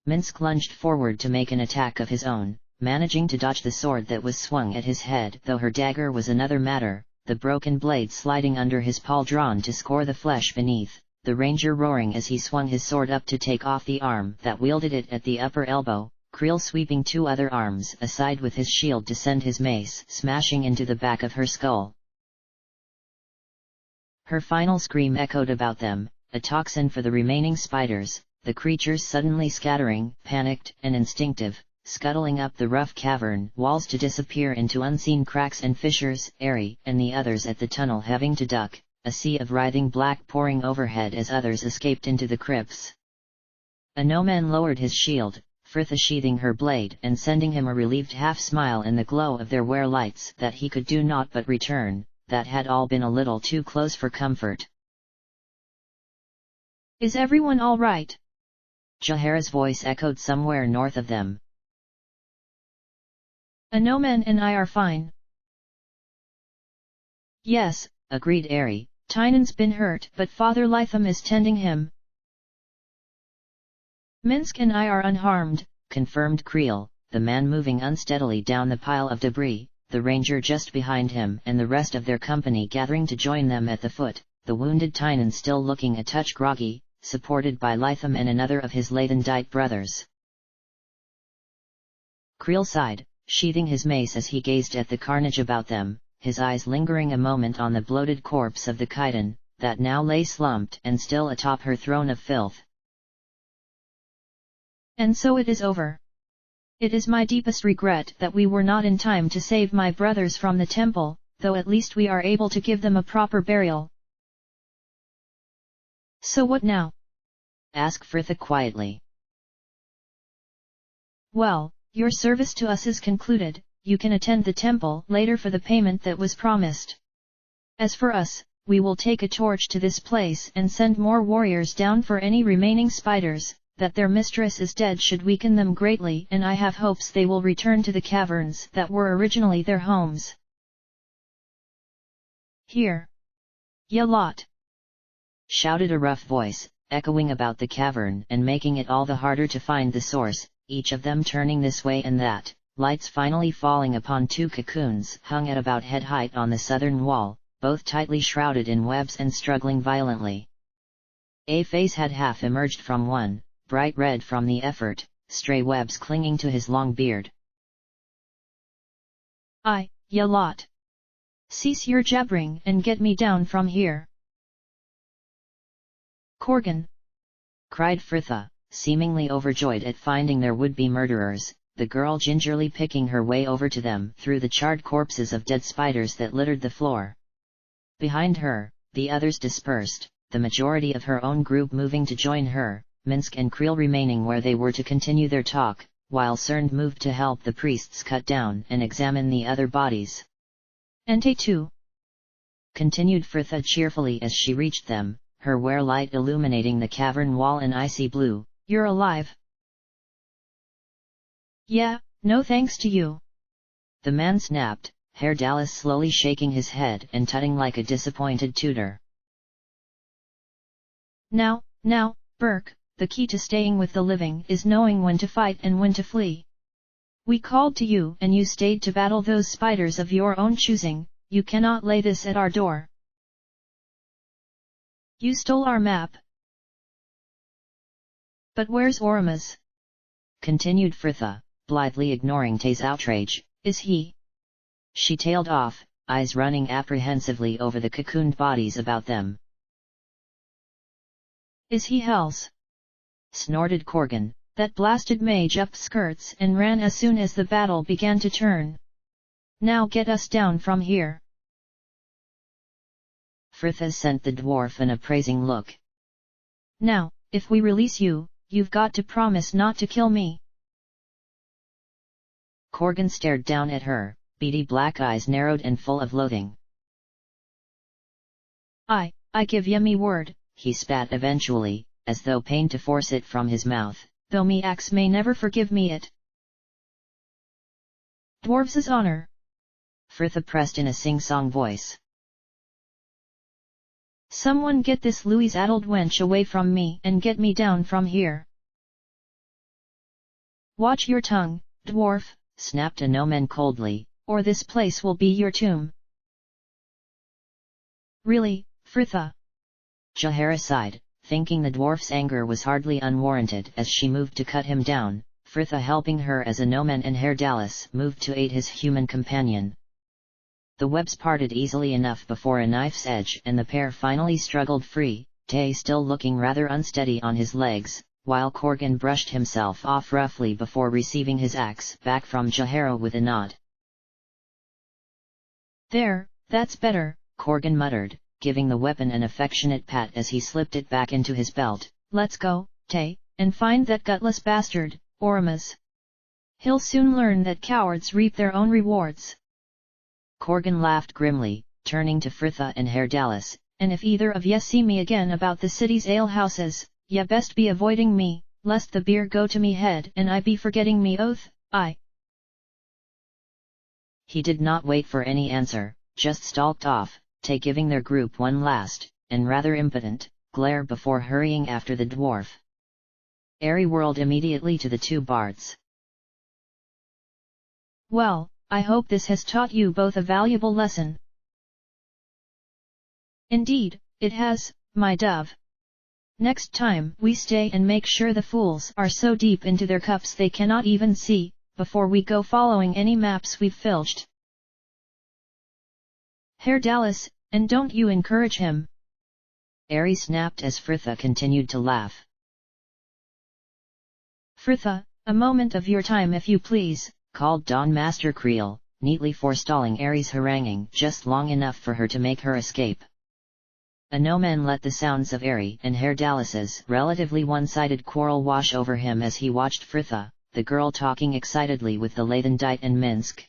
Speaker 1: Minsk lunged forward to make an attack of his own, managing to dodge the sword that was swung at his head, though her dagger was another matter, the broken blade sliding under his paw drawn to score the flesh beneath, the ranger roaring as he swung his sword up to take off the arm that wielded it at the upper elbow, Creel sweeping two other arms aside with his shield to send his mace smashing into the back of her skull. Her final scream echoed about them, a tocsin for the remaining spiders, the creatures suddenly scattering, panicked and instinctive, scuttling up the rough cavern walls to disappear into unseen cracks and fissures, Ari and the others at the tunnel having to duck, a sea of writhing black pouring overhead as others escaped into the crypts. A no-man lowered his shield, Frithha sheathing her blade and sending him a relieved half-smile in the glow of their were-lights that he could do naught but return, that had all been a little too close for comfort.
Speaker 2: "Is everyone all right?"
Speaker 1: Jahara's voice echoed somewhere north of them.
Speaker 2: "A no-man and I are fine."
Speaker 1: "Yes," agreed Ari.
Speaker 2: "Tynan's been hurt but Father Lytham is tending him." "Minsk and I are unharmed,"
Speaker 1: confirmed Creel, the man moving unsteadily down the pile of debris, the ranger just behind him and the rest of their company gathering to join them at the foot, the wounded Tynan still looking a touch groggy, supported by Lytham and another of his Lathendite brothers. Creel sighed, sheathing his mace as he gazed at the carnage about them, his eyes lingering a moment on the bloated corpse of the Khitan, that now lay slumped and still atop her throne of filth.
Speaker 2: "And so it is over. It is my deepest regret that we were not in time to save my brothers from the temple, though at least we are able to give them a proper burial." "So what now?"
Speaker 1: asked Frithha quietly.
Speaker 2: "Well, your service to us is concluded, you can attend the temple later for the payment that was promised. As for us, we will take a torch to this place and send more warriors down for any remaining spiders, that their mistress is dead should weaken them greatly, and I have hopes they will return to the caverns that were originally their homes." "Here! Ya lot!"
Speaker 1: shouted a rough voice, echoing about the cavern and making it all the harder to find the source, each of them turning this way and that, lights finally falling upon two cocoons hung at about head height on the southern wall, both tightly shrouded in webs and struggling violently. A face had half emerged from one, bright red from the effort, stray webs clinging to his long beard.
Speaker 2: Ya lot! Cease your jabbering and get me down from here!" "Corgan!"
Speaker 1: cried Frithha, seemingly overjoyed at finding their would-be murderers, the girl gingerly picking her way over to them through the charred corpses of dead spiders that littered the floor. Behind her, the others dispersed, the majority of her own group moving to join her, Minsk and Creel remaining where they were to continue their talk, while Cernd moved to help the priests cut down and examine the other bodies.
Speaker 2: "Ente too,"
Speaker 1: continued Frithha cheerfully as she reached them, her wear-light illuminating the cavern wall in icy blue.
Speaker 2: "You're alive." "Yeah, no thanks to you,"
Speaker 1: the man snapped, Herr Dallas slowly shaking his head and tutting like a disappointed tutor.
Speaker 2: Now, Burke, the key to staying with the living is knowing when to fight and when to flee. We called to you and you stayed to battle those spiders of your own choosing, you cannot lay this at our door. You stole our map. But where's Oromaz?"
Speaker 1: continued Frithha, blithely ignoring Tay's outrage.
Speaker 2: "Is he?"
Speaker 1: She tailed off, eyes running apprehensively over the cocooned bodies about them.
Speaker 2: "Is he Hell's?"
Speaker 1: snorted Corgan.
Speaker 2: "That blasted mage up skirts and ran as soon as the battle began to turn. Now get us down from here."
Speaker 1: Frithha sent the dwarf an appraising look.
Speaker 2: "Now, if we release you, you've got to promise not to kill me."
Speaker 1: Corgan stared down at her, beady black eyes narrowed and full of loathing.
Speaker 2: I give ye me word,"
Speaker 1: he spat eventually, as though pained to force it from his mouth,
Speaker 2: "though me axe may never forgive me it. Dwarves' honor!"
Speaker 1: Frithha pressed in a sing-song voice.
Speaker 2: "Someone get this Louise-addled wench away from me and get me down from here." "Watch your tongue, dwarf,"
Speaker 1: snapped a no-man coldly,
Speaker 2: "or this place will be your tomb." "Really, Frithha?"
Speaker 1: Jahara sighed, thinking the dwarf's anger was hardly unwarranted as she moved to cut him down, Frithha helping her as a no-man and Herr Dallas moved to aid his human companion. The webs parted easily enough before a knife's edge and the pair finally struggled free, Tay still looking rather unsteady on his legs, while Corgan brushed himself off roughly before receiving his axe back from Jahara with a nod.
Speaker 2: "There, that's better,"
Speaker 1: Corgan muttered, giving the weapon an affectionate pat as he slipped it back into his belt.
Speaker 2: Let's go, Tay, and find that gutless bastard, Ormus. He'll soon learn that cowards reap their own rewards.
Speaker 1: Corgan laughed grimly, turning to Fritha and Herdalis.
Speaker 2: And if either of ye see me again about the city's alehouses, ye best be avoiding me, lest the beer go to me head and I be forgetting me oath, I.
Speaker 1: He did not wait for any answer, just stalked off, Tay giving their group one last, and rather impotent, glare before hurrying after the dwarf. Ari whirled immediately to the two bards.
Speaker 2: Well, I hope this has taught you both a valuable lesson. Indeed, it has, my dove. Next time we stay and make sure the fools are so deep into their cups they cannot even see, before we go following any maps we've filched. Herdalis, and don't you encourage him.
Speaker 1: Ari snapped as Fritha continued to laugh.
Speaker 2: Fritha, a moment of your time if you please,
Speaker 1: called Dawn Master Creel, neatly forestalling Ari's haranguing just long enough for her to make her escape. Anoman let the sounds of Ari and Herdalis's relatively one-sided quarrel wash over him as he watched Fritha, the girl talking excitedly with the Lathendite and Minsk.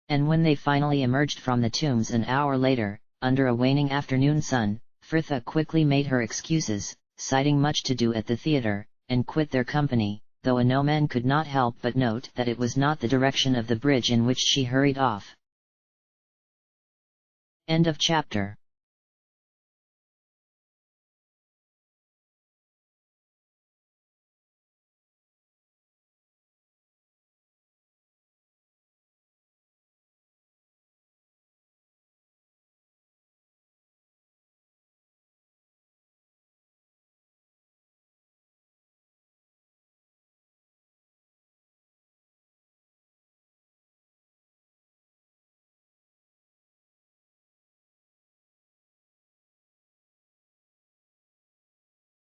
Speaker 1: And when they finally emerged from the tombs an hour later, under a waning afternoon sun, Fritha quickly made her excuses, citing much to do at the theatre, and quit their company, though Anoman could not help but note that it was not the direction of the bridge in which she hurried off. End of chapter.